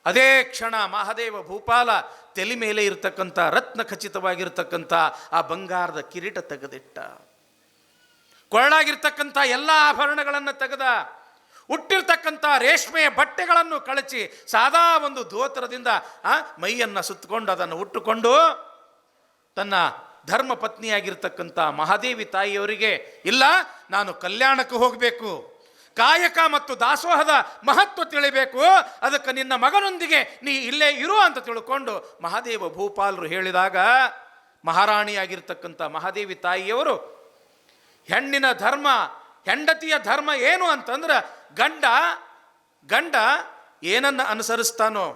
ಅದೇ ಕ್ಷಣ ಮಹಾದೇವ ಭೂಪಾಲ ತಲೆ ಮೇಲೆ ಇರತಕ್ಕಂಥ ರತ್ನ ಖಚಿತವಾಗಿರ್ತಕ್ಕಂಥ ಆ ಬಂಗಾರದ ಕಿರೀಟ ತೆಗೆದಿಟ್ಟ. ಕೊಳ್ಳಾಗಿರ್ತಕ್ಕಂಥ ಎಲ್ಲ ಆಭರಣಗಳನ್ನು ತೆಗೆದ, ಹುಟ್ಟಿರ್ತಕ್ಕಂಥ ರೇಷ್ಮೆಯ ಬಟ್ಟೆಗಳನ್ನು ಕಳಚಿ ಸಾದಾ ಒಂದು ಧೋತ್ರದಿಂದ ಮೈಯನ್ನು ಸುತ್ತಕೊಂಡು ಅದನ್ನು ಉಟ್ಟುಕೊಂಡು ತನ್ನ ಧರ್ಮ ಪತ್ನಿಯಾಗಿರ್ತಕ್ಕಂಥ ಮಹಾದೇವಿ ತಾಯಿಯವರಿಗೆ, ಇಲ್ಲ ನಾನು ಕಲ್ಯಾಣಕ್ಕೆ ಹೋಗಬೇಕು, ಕಾಯಕ ಮತ್ತು ದಾಸೋಹದ ಮಹತ್ವ ತಿಳಿಬೇಕು, ಅದಕ್ಕೆ ನಿನ್ನ ಮಗನೊಂದಿಗೆ ನೀ ಇಲ್ಲೇ ಇರು ಅಂತ ತಿಳ್ಕೊಂಡು ಮಹಾದೇವ ಭೂಪಾಲರು ಹೇಳಿದಾಗ ಮಹಾರಾಣಿಯಾಗಿರ್ತಕ್ಕಂಥ ಮಹಾದೇವಿ ತಾಯಿಯವರು ಹೆಣ್ಣಿನ ಧರ್ಮ, ಹೆಂಡತಿಯ ಧರ್ಮ ಏನು ಅಂತಂದ್ರೆ ಗಂಡ ಏನನ್ನು ಅನುಸರಿಸ್ತಾನೋ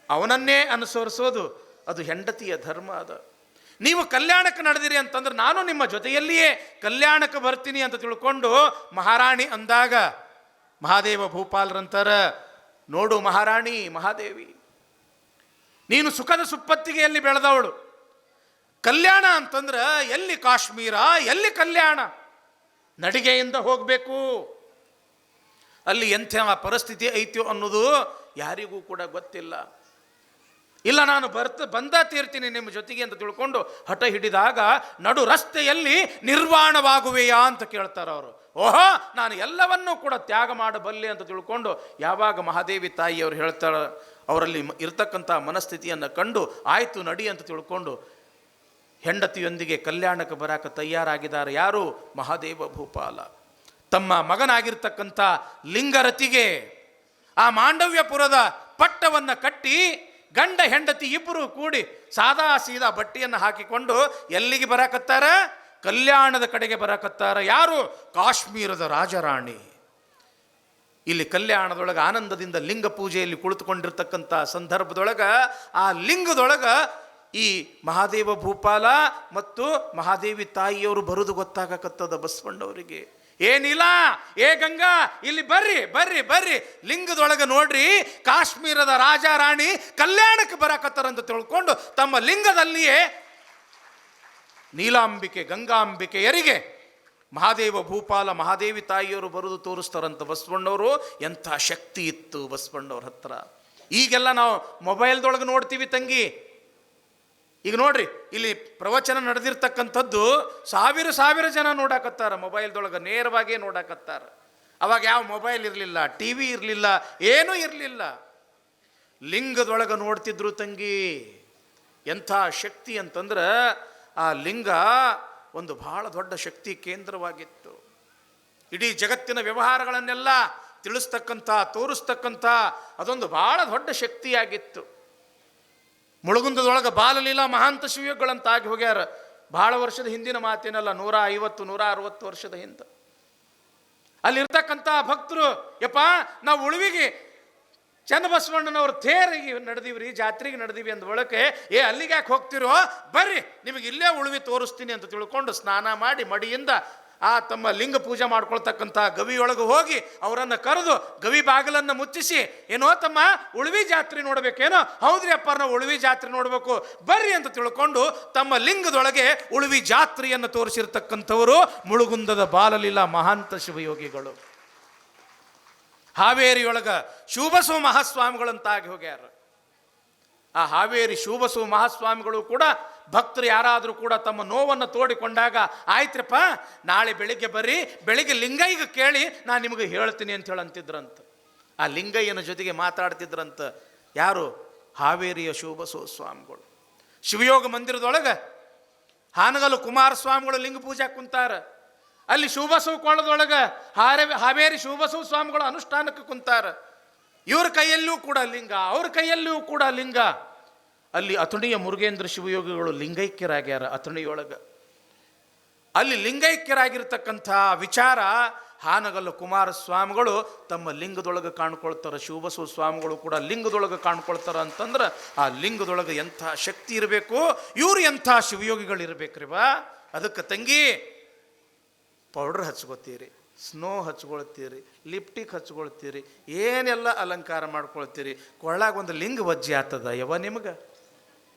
ಅವನನ್ನೇ ಅನುಸರಿಸೋದು ಅದು ಹೆಂಡತಿಯ ಧರ್ಮ ಅದ. ನೀವು ಕಲ್ಯಾಣಕ್ಕೆ ನಡೆದಿರಿ ಅಂತಂದ್ರೆ ನಾನು ನಿಮ್ಮ ಜೊತೆಯಲ್ಲಿಯೇ ಕಲ್ಯಾಣಕ್ಕೆ ಬರ್ತೀನಿ ಅಂತ ತಿಳ್ಕೊಂಡು ಮಹಾರಾಣಿ ಅಂದಾಗ ಮಹಾದೇವ ಭೂಪಾಲರಂತರ, ನೋಡು ಮಹಾರಾಣಿ ಮಹಾದೇವಿ, ನೀನು ಸುಖದ ಸುಪ್ಪತ್ತಿಗೆಯಲ್ಲಿ ಬೆಳೆದವಳು. ಕಲ್ಯಾಣ ಅಂತಂದ್ರೆ ಎಲ್ಲಿ ಕಾಶ್ಮೀರ, ಎಲ್ಲಿ ಕಲ್ಯಾಣ? ನಡಿಗೆಯಿಂದ ಹೋಗಬೇಕು. ಅಲ್ಲಿ ಎಂಥ ಪರಿಸ್ಥಿತಿ ಐತ್ಯೋ ಅನ್ನೋದು ಯಾರಿಗೂ ಕೂಡ ಗೊತ್ತಿಲ್ಲ. ಇಲ್ಲ, ನಾನು ಬಂದ ತೀರ್ತೀನಿ ನಿಮ್ಮ ಜೊತೆಗೆ ಅಂತ ತಿಳ್ಕೊಂಡು ಹಠ ಹಿಡಿದಾಗ ನಡು ರಸ್ತೆಯಲ್ಲಿ ನಿರ್ವಾಣವಾಗುವೆಯಾ ಅಂತ ಕೇಳ್ತಾರೆ ಅವರು. ಓಹೋ, ನಾನು ಎಲ್ಲವನ್ನೂ ಕೂಡ ತ್ಯಾಗ ಮಾಡಬಲ್ಲೆ ಅಂತ ತಿಳ್ಕೊಂಡು ಯಾವಾಗ ಮಹಾದೇವಿ ತಾಯಿಯವರು ಹೇಳ್ತಾಳೆ, ಅವರಲ್ಲಿ ಇರ್ತಕ್ಕಂಥ ಮನಸ್ಥಿತಿಯನ್ನು ಕಂಡು ಆಯಿತು ನಡಿ ಅಂತ ತಿಳ್ಕೊಂಡು ಹೆಂಡತಿಯೊಂದಿಗೆ ಕಲ್ಯಾಣಕ್ಕೆ ಬರಾಕ ತಯಾರಾಗಿದ್ದಾರೆ. ಯಾರು? ಮಹಾದೇವ ಭೂಪಾಲ. ತಮ್ಮ ಮಗನಾಗಿರ್ತಕ್ಕಂಥ ಲಿಂಗರತಿಗೆ ಆ ಮಾಂಡವ್ಯಪುರದ ಪಟ್ಟವನ್ನು ಕಟ್ಟಿ ಗಂಡ ಹೆಂಡತಿ ಇಬ್ಬರು ಕೂಡಿ ಸಾದಾ ಸೀದಾ ಬಟ್ಟೆಯನ್ನು ಹಾಕಿಕೊಂಡು ಎಲ್ಲಿಗೆ ಬರಾಕತ್ತಾರ? ಕಲ್ಯಾಣದ ಕಡೆಗೆ ಬರಾಕತ್ತಾರ. ಯಾರು? ಕಾಶ್ಮೀರದ ರಾಜರಾಣಿ. ಇಲ್ಲಿ ಕಲ್ಯಾಣದೊಳಗೆ ಆನಂದದಿಂದ ಲಿಂಗ ಪೂಜೆಯಲ್ಲಿ ಕುಳಿತುಕೊಂಡಿರ್ತಕ್ಕಂಥ ಸಂದರ್ಭದೊಳಗೆ ಆ ಲಿಂಗದೊಳಗೆ ಈ ಮಹಾದೇವ ಭೂಪಾಲ ಮತ್ತು ಮಹಾದೇವಿ ತಾಯಿಯವರು ಬರುವುದು ಗೊತ್ತಾಗಕತ್ತದ ಬಸವಣ್ಣವರಿಗೆ. ಏನಿಲ್ಲ, ಏ ಗಂಗಾ ಇಲ್ಲಿ ಬರ್ರಿ ಬರ್ರಿ ಬರ್ರಿ, ಲಿಂಗದೊಳಗೆ ನೋಡ್ರಿ ಕಾಶ್ಮೀರದ ರಾಜ ರಾಣಿ ಕಲ್ಯಾಣಕ್ಕೆ ಬರಾಕತ್ತಾರಂತ ತಿಳ್ಕೊಂಡು ತಮ್ಮ ಲಿಂಗದಲ್ಲಿಯೇ ನೀಲಾಂಬಿಕೆ ಗಂಗಾಂಬಿಕೆಯರಿಗೆ ಮಹಾದೇವ ಭೂಪಾಲ ಮಹಾದೇವಿ ತಾಯಿಯವರು ಬರುವುದು ತೋರಿಸ್ತಾರಂತ ಬಸವಣ್ಣವರು. ಎಂಥ ಶಕ್ತಿ ಇತ್ತು ಬಸವಣ್ಣವ್ರ ಹತ್ರ. ಈಗೆಲ್ಲ ನಾವು ಮೊಬೈಲ್ದೊಳಗೆ ನೋಡ್ತೀವಿ ತಂಗಿ. ಈಗ ನೋಡ್ರಿ, ಇಲ್ಲಿ ಪ್ರವಚನ ನಡೆದಿರ್ತಕ್ಕಂಥದ್ದು ಸಾವಿರ ಜನ ನೋಡಾಕತ್ತಾರ, ಮೊಬೈಲ್ದೊಳಗೆ ನೇರವಾಗಿ ನೋಡಾಕತ್ತಾರ. ಅವಾಗ ಯಾವ ಮೊಬೈಲ್ ಇರಲಿಲ್ಲ, ಟಿ ವಿ ಇರಲಿಲ್ಲ, ಏನೂ ಇರಲಿಲ್ಲ. ಲಿಂಗದೊಳಗೆ ನೋಡ್ತಿದ್ರು ತಂಗಿ. ಎಂಥ ಶಕ್ತಿ ಅಂತಂದ್ರೆ ಆ ಲಿಂಗ ಒಂದು ಬಹಳ ದೊಡ್ಡ ಶಕ್ತಿ ಕೇಂದ್ರವಾಗಿತ್ತು. ಇಡೀ ಜಗತ್ತಿನ ವ್ಯವಹಾರಗಳನ್ನೆಲ್ಲ ತಿಳಿಸ್ತಕ್ಕಂಥ ತೋರಿಸ್ತಕ್ಕಂಥ ಅದೊಂದು ಬಹಳ ದೊಡ್ಡ ಶಕ್ತಿಯಾಗಿತ್ತು. ಮುಳುಗುಂದದೊಳಗೆ ಬಾಲಲೀಲಾ ಮಹಾಂತ ಶಿವಯೋಗಗಳಂತಾಗಿ ಹೋಗ್ಯಾರ. ಬಹಳ ವರ್ಷದ ಹಿಂದಿನ ಮಾತೇನಲ್ಲ, 150-160 ವರ್ಷದ ಹಿಂದೆ. ಅಲ್ಲಿರ್ತಕ್ಕಂಥ ಭಕ್ತರು, ಯಪ್ಪ ನಾವು ಉಳುವಿಗೆ ಚನ್ನಬಸವಣ್ಣನವ್ರ ತೇರಿಗೆ ನಡೆದೀವ್ರಿ, ಜಾತ್ರೆಗೆ ನಡೆದೀವಿ ಅಂದ ಒಳಕ್ಕೆ, ಅಲ್ಲಿಗೆ ಯಾಕೆ ಹೋಗ್ತಿರೋ, ಬರ್ರಿ ನಿಮಗೆ ಇಲ್ಲೇ ಉಳುವಿ ತೋರಿಸ್ತೀನಿ ಅಂತ ತಿಳ್ಕೊಂಡು ಸ್ನಾನ ಮಾಡಿ ಮಡಿಯಿಂದ ಆ ತಮ್ಮ ಲಿಂಗ ಪೂಜೆ ಮಾಡ್ಕೊಳ್ತಕ್ಕಂಥ ಗವಿಯೊಳಗೆ ಹೋಗಿ ಅವರನ್ನು ಕರೆದು ಗವಿ ಬಾಗಿಲನ್ನು ಮುಚ್ಚಿಸಿ, ಏನೋ ತಮ್ಮ ಉಳುವಿ ಜಾತ್ರೆ ನೋಡ್ಬೇಕೇನೋ? ಹೌದ್ರಿ ಅಪ್ಪ, ನಾವು ಉಳುವಿ ಜಾತ್ರೆ ನೋಡಬೇಕು, ಬರ್ರಿ ಅಂತ ತಿಳ್ಕೊಂಡು ತಮ್ಮ ಲಿಂಗದೊಳಗೆ ಉಳುವಿ ಜಾತ್ರೆಯನ್ನು ತೋರಿಸಿರ್ತಕ್ಕಂಥವರು ಮುಳುಗುಂದದ ಬಾಲಲೀಲಾ ಮಹಾಂತ ಶಿವಯೋಗಿಗಳು. ಹಾವೇರಿಯೊಳಗ ಶಿವಬಸವ ಮಹಾಸ್ವಾಮಿಗಳಂತಾಗಿ ಹೋಗ್ಯಾರ. ಆ ಹಾವೇರಿ ಶಿವಬಸವ ಮಹಾಸ್ವಾಮಿಗಳು ಕೂಡ ಭಕ್ತರು ಯಾರಾದರೂ ಕೂಡ ತಮ್ಮ ನೋವನ್ನು ತೋಡಿಕೊಂಡಾಗ, ಆಯ್ತ್ರಪ್ಪ ನಾಳೆ ಬೆಳಿಗ್ಗೆ ಬರ್ರಿ, ಬೆಳಿಗ್ಗೆ ಲಿಂಗಯ್ಯಗೆ ಕೇಳಿ ನಾನು ನಿಮಗೆ ಹೇಳ್ತೀನಿ ಅಂತ ಹೇಳಂತಿದ್ರಂತ. ಆ ಲಿಂಗಯ್ಯನ ಜೊತೆಗೆ ಮಾತಾಡ್ತಿದ್ರಂತ. ಯಾರು? ಹಾವೇರಿಯ ಶಿವಬಸವ ಸ್ವಾಮಿಗಳು. ಶಿವಯೋಗ ಮಂದಿರದೊಳಗೆ ಹಾನಗಲ್ಲು ಕುಮಾರಸ್ವಾಮಿಗಳು ಲಿಂಗ ಪೂಜೆ ಕುಂತಾರ. ಅಲ್ಲಿ ಶಿವಬಸವ ಕೊಳ್ಳದೊಳಗೆ ಹಾವೇರಿ ಶಿವಬಸವ ಸ್ವಾಮಿಗಳು ಅನುಷ್ಠಾನಕ್ಕೆ ಕುಂತಾರ. ಇವ್ರ ಕೈಯಲ್ಲೂ ಕೂಡ ಲಿಂಗ, ಅವ್ರ ಕೈಯಲ್ಲೂ ಕೂಡ ಲಿಂಗ. ಅಲ್ಲಿ ಅಥಣಿಯ ಮುರುಗೇಂದ್ರ ಶಿವಯೋಗಿಗಳು ಲಿಂಗೈಕ್ಯರಾಗ್ಯಾರ ಅಥಣಿಯೊಳಗೆ. ಅಲ್ಲಿ ಲಿಂಗೈಕ್ಯರಾಗಿರ್ತಕ್ಕಂಥ ವಿಚಾರ ಹಾನಗಲ್ಲು ಕುಮಾರಸ್ವಾಮಿಗಳು ತಮ್ಮ ಲಿಂಗದೊಳಗೆ ಕಾಣ್ಕೊಳ್ತಾರೆ. ಶಿವಬಸವ ಸ್ವಾಮಿಗಳು ಕೂಡ ಲಿಂಗದೊಳಗೆ ಕಾಣ್ಕೊಳ್ತಾರ ಅಂತಂದ್ರೆ ಆ ಲಿಂಗದೊಳಗೆ ಎಂಥ ಶಕ್ತಿ ಇರಬೇಕು, ಇವರು ಎಂಥ ಶಿವಯೋಗಿಗಳಿರ್ಬೇಕ್ರಿ ಬಾ. ಅದಕ್ಕೆ ತಂಗಿ, ಪೌಡ್ರ್ ಹಚ್ಕೋತೀರಿ, ಸ್ನೋ ಹಚ್ಕೊಳ್ತೀರಿ, ಲಿಪ್ಟಿಕ್ ಹಚ್ಕೊಳ್ತೀರಿ, ಏನೆಲ್ಲ ಅಲಂಕಾರ ಮಾಡ್ಕೊಳ್ತೀರಿ, ಕೊಳ್ಳಾಗ ಒಂದು ಲಿಂಗ ವಜ್ಜೆ ಆಗ್ತದ ಯವ ನಿಮ್ಗೆ.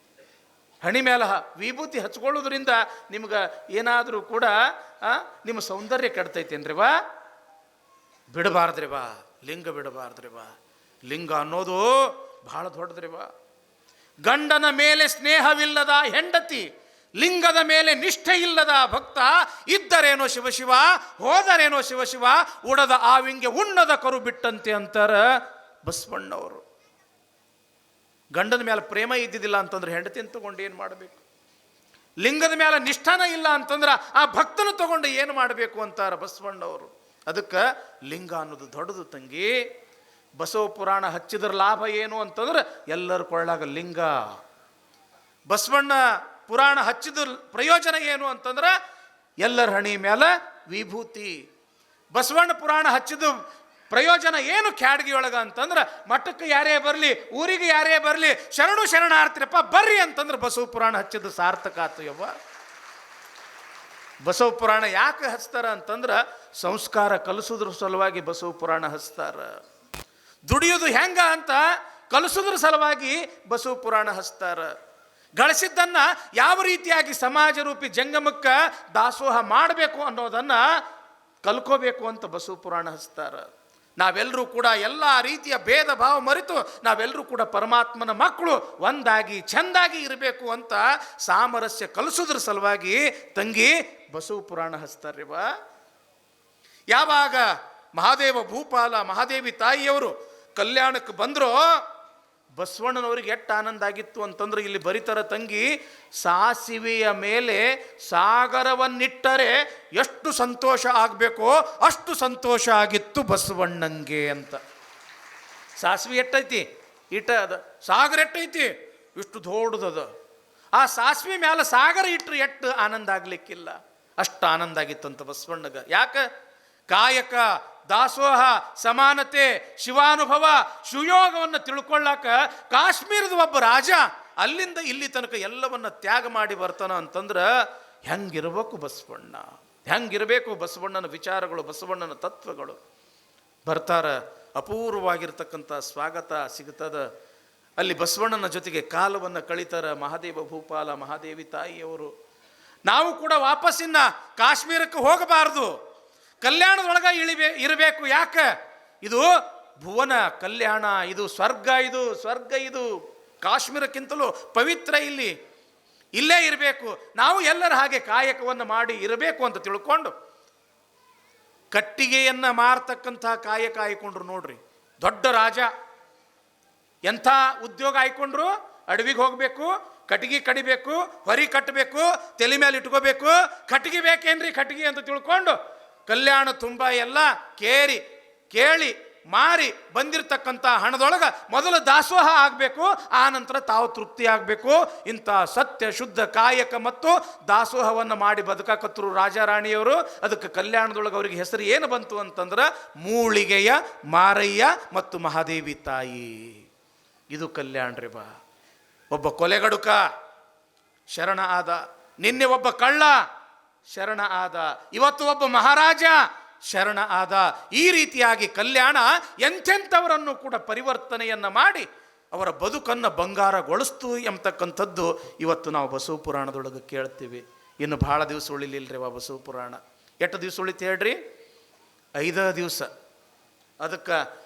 ಹಣಿ ಮೇಲೆ ವಿಭೂತಿ ಹಚ್ಕೊಳ್ಳೋದ್ರಿಂದ ನಿಮ್ಗೆ ಏನಾದರೂ ಕೂಡ ನಿಮ್ಮ ಸೌಂದರ್ಯ ಕೆಡ್ತೈತೇನ್ರಿ ಬಾ. ಬಿಡಬಾರ್ದ್ರಿ ಬಾ, ಲಿಂಗ ಬಿಡಬಾರ್ದ್ರಿ ಬಾ. ಲಿಂಗ ಅನ್ನೋದು ಬಹಳ ದೊಡ್ಡದ್ರಿ ಬಾ. ಗಂಡನ ಮೇಲೆ ಸ್ನೇಹವಿಲ್ಲದ ಹೆಂಡತಿ, ಲಿಂಗದ ಮೇಲೆ ನಿಷ್ಠೆ ಇಲ್ಲದ ಭಕ್ತ, ಇದ್ದರೇನೋ ಶಿವಶಿವ, ಹೋದರೇನೋ ಶಿವಶಿವ, ಉಡದ ಆವಿಂಗೆ ಉಣ್ಣದ ಕರು ಬಿಟ್ಟಂತೆ ಅಂತಾರ ಬಸವಣ್ಣವರು. ಗಂಡನ ಮೇಲೆ ಪ್ರೇಮ ಇದ್ದಿದ್ದಿಲ್ಲ ಅಂತಂದ್ರೆ ಹೆಂಡತಿನ ತಗೊಂಡು ಏನು ಮಾಡಬೇಕು? ಲಿಂಗದ ಮೇಲೆ ನಿಷ್ಠಾನ ಇಲ್ಲ ಅಂತಂದ್ರೆ ಆ ಭಕ್ತನ ತಗೊಂಡು ಏನು ಮಾಡಬೇಕು ಅಂತಾರ ಬಸವಣ್ಣವರು. ಅದಕ್ಕೆ ಲಿಂಗ ಅನ್ನೋದು ದೊಡ್ಡದು ತಂಗಿ. ಬಸವ ಪುರಾಣ ಹಚ್ಚಿದ್ರ ಲಾಭ ಏನು ಅಂತಂದ್ರೆ ಎಲ್ಲರ ಕೊಳ್ಳಾಗ ಲಿಂಗ. ಬಸವಣ್ಣ ಪುರಾಣ ಹಚ್ಚಿದ ಪ್ರಯೋಜನ ಏನು ಅಂತಂದ್ರೆ ಎಲ್ಲರ ಹಣಿ ಮೇಲೆ ವಿಭೂತಿ. ಬಸವಣ್ಣ ಪುರಾಣ ಹಚ್ಚಿದ ಪ್ರಯೋಜನ ಏನು ಕ್ಯಾಡ್ಗಿಯೊಳಗ ಅಂತಂದ್ರೆ, ಮಠಕ್ಕೆ ಯಾರೇ ಬರಲಿ, ಊರಿಗೆ ಯಾರೇ ಬರಲಿ, ಶರಣು ಶರಣಾರ್ಥಿರಪ್ಪ ಬರ್ರಿ ಅಂತಂದ್ರೆ ಬಸವ ಪುರಾಣ ಹಚ್ಚಿದ್ದು ಸಾರ್ಥಕ ಆತು ಯವ್ವ. ಬಸವ ಪುರಾಣ ಯಾಕೆ ಹಚ್ತಾರ ಅಂತಂದ್ರೆ ಸಂಸ್ಕಾರ ಕಲಿಸೋದ್ರ ಸಲುವಾಗಿ ಬಸವ ಪುರಾಣ ಹಚ್ತಾರ. ದುಡಿಯೋದು ಹೆಂಗ ಅಂತ ಕಲಿಸೋದ್ರ ಸಲುವಾಗಿ ಬಸವ ಪುರಾಣ ಹಚ್ತಾರ. ಗಳಿಸಿದ್ದನ್ನ ಯಾವ ರೀತಿಯಾಗಿ ಸಮಾಜ ರೂಪಿ ಜಂಗಮಕ್ಕೆ ದಾಸೋಹ ಮಾಡಬೇಕು ಅನ್ನೋದನ್ನ ಕಲ್ಕೋಬೇಕು ಅಂತ ಬಸವ ಪುರಾಣ ಹಚ್ತಾರ. ನಾವೆಲ್ಲರೂ ಕೂಡ ಎಲ್ಲ ರೀತಿಯ ಭೇದ ಭಾವ ಮರೆತು ನಾವೆಲ್ಲರೂ ಕೂಡ ಪರಮಾತ್ಮನ ಮಕ್ಕಳು ಒಂದಾಗಿ ಚೆಂದಾಗಿ ಇರಬೇಕು ಅಂತ ಸಾಮರಸ್ಯ ಕಲಿಸೋದ್ರ ಸಲುವಾಗಿ ತಂಗಿ ಬಸವ ಪುರಾಣ ಹಚ್ತಾರ್ರಿವ. ಯಾವಾಗ ಮಹಾದೇವ ಭೂಪಾಲ ಮಹಾದೇವಿ ತಾಯಿಯವರು ಕಲ್ಯಾಣಕ್ಕೆ ಬಂದ್ರೋ ಬಸವಣ್ಣನವ್ರಿಗೆ ಎಷ್ಟು ಆನಂದ ಆಗಿತ್ತು ಅಂತಂದ್ರೆ ಇಲ್ಲಿ ಬರಿತಾರ ತಂಗಿ, ಸಾಸಿವೆಯ ಮೇಲೆ ಸಾಗರವನ್ನಿಟ್ಟರೆ ಎಷ್ಟು ಸಂತೋಷ ಆಗಬೇಕೋ ಅಷ್ಟು ಸಂತೋಷ ಆಗಿತ್ತು ಬಸವಣ್ಣಂಗೆ ಅಂತ. ಸಾಸಿವೆ ಎಟ್ಟೈತಿ ಇಟ್ಟ ಅದ, ಸಾಗರ ಎಟ್ಟೈತಿ ಇಷ್ಟು ದೊಡ್ಡದದ. ಆ ಸಾಸಿವೆ ಮೇಲೆ ಸಾಗರ ಇಟ್ಟರೆ ಎಷ್ಟು ಆನಂದ ಆಗ್ಲಿಕ್ಕಿಲ್ಲ, ಅಷ್ಟು ಆನಂದ ಆಗಿತ್ತಂತ ಬಸವಣ್ಣಗ. ಯಾಕೆ? ಕಾಯಕ, ದಾಸೋಹ, ಸಮಾನತೆ, ಶಿವಾನುಭವ, ಶಿವಯೋಗವನ್ನು ತಿಳ್ಕೊಳ್ಳಾಕ ಕಾಶ್ಮೀರದ ಒಬ್ಬ ರಾಜ ಅಲ್ಲಿಂದ ಇಲ್ಲಿ ತನಕ ಎಲ್ಲವನ್ನ ತ್ಯಾಗ ಮಾಡಿ ಬರ್ತಾನ ಅಂತಂದ್ರೆ ಹೆಂಗಿರ್ಬೇಕು ಬಸವಣ್ಣ, ಹೆಂಗಿರಬೇಕು ಬಸವಣ್ಣನ ವಿಚಾರಗಳು, ಬಸವಣ್ಣನ ತತ್ವಗಳು. ಬರ್ತಾರ, ಅಪೂರ್ವವಾಗಿರ್ತಕ್ಕಂಥ ಸ್ವಾಗತ ಸಿಗ್ತದ. ಅಲ್ಲಿ ಬಸವಣ್ಣನ ಜೊತೆಗೆ ಕಾಲವನ್ನು ಕಳೀತಾರ ಮಹಾದೇವ ಭೂಪಾಲ ಮಹಾದೇವಿ ತಾಯಿಯವರು. ನಾವು ಕೂಡ ವಾಪಸ್ಸಿನ ಕಾಶ್ಮೀರಕ್ಕೆ ಹೋಗಬಾರದು, ಕಲ್ಯಾಣದೊಳಗ ಇರಬೇಕು. ಯಾಕೆ? ಇದು ಭುವನ ಕಲ್ಯಾಣ, ಇದು ಸ್ವರ್ಗ, ಇದು ಸ್ವರ್ಗ, ಇದು ಕಾಶ್ಮೀರಕ್ಕಿಂತಲೂ ಪವಿತ್ರ. ಇಲ್ಲೇ ಇರಬೇಕು, ನಾವು ಎಲ್ಲರ ಹಾಗೆ ಕಾಯಕವನ್ನು ಮಾಡಿ ಇರಬೇಕು ಅಂತ ತಿಳ್ಕೊಂಡು ಕಟ್ಟಿಗೆಯನ್ನ ಮಾರ್ತಕ್ಕಂಥ ಕಾಯಕ ಆಯ್ಕೊಂಡ್ರು. ನೋಡ್ರಿ, ದೊಡ್ಡ ರಾಜ ಎಂಥ ಉದ್ಯೋಗ ಆಯ್ಕೊಂಡ್ರು. ಅಡವಿಗೆ ಹೋಗ್ಬೇಕು, ಕಟ್ಟಿಗೆ ಕಡಿಬೇಕು, ಹೊರಿ ಕಟ್ಟಬೇಕು, ತಲೆ ಮೇಲೆ ಇಟ್ಕೋಬೇಕು. ಕಟ್ಟಿಗೆ ಬೇಕೇನ್ರಿ ಕಟ್ಟಿಗೆ ಅಂತ ತಿಳ್ಕೊಂಡು ಕಲ್ಯಾಣ ತುಂಬ ಎಲ್ಲ ಕೇಳಿ ಮಾರಿ ಬಂದಿರತಕ್ಕಂಥ ಹಣದೊಳಗೆ ಮೊದಲು ದಾಸೋಹ ಆಗಬೇಕು, ಆ ನಂತರ ತಾವು ತೃಪ್ತಿ ಆಗಬೇಕು. ಇಂಥ ಸತ್ಯ ಶುದ್ಧ ಕಾಯಕ ಮತ್ತು ದಾಸೋಹವನ್ನು ಮಾಡಿ ಬದುಕಾಕತ್ತರು ರಾಜಾರಾಣಿಯವರು. ಅದಕ್ಕೆ ಕಲ್ಯಾಣದೊಳಗೆ ಅವರಿಗೆ ಹೆಸರು ಏನು ಬಂತು ಅಂತಂದ್ರೆ ಮೂಳಿಗೆಯ ಮಾರಯ್ಯ ಮತ್ತು ಮಹಾದೇವಿ ತಾಯಿ. ಇದು ಕಲ್ಯಾಣ ರೀ ಬಾ. ಒಬ್ಬ ಕೊಲೆಗಡುಕ ಶರಣ ಆದ, ನಿನ್ನೆ ಒಬ್ಬ ಕಳ್ಳ ಶರಣ ಆದ, ಇವತ್ತು ಒಬ್ಬ ಮಹಾರಾಜ ಶರಣ ಆದ. ಈ ರೀತಿಯಾಗಿ ಕಲ್ಯಾಣ ಎಂಥೆಂಥವರನ್ನು ಕೂಡ ಪರಿವರ್ತನೆಯನ್ನು ಮಾಡಿ ಅವರ ಬದುಕನ್ನು ಬಂಗಾರಗೊಳಿಸ್ತು ಎಂಬತಕ್ಕಂಥದ್ದು ಇವತ್ತು ನಾವು ಬಸವ ಪುರಾಣದೊಳಗೆ ಕೇಳ್ತೀವಿ. ಇನ್ನು ಭಾಳ ದಿವಸ ಉಳಿಲಿಲ್ಲರಿ ಬಸವ ಪುರಾಣ. ಎಷ್ಟು ದಿವಸ ಉಳಿತು ಹೇಳ್ರಿ? 5 ದಿವಸ. ಅದಕ್ಕೆ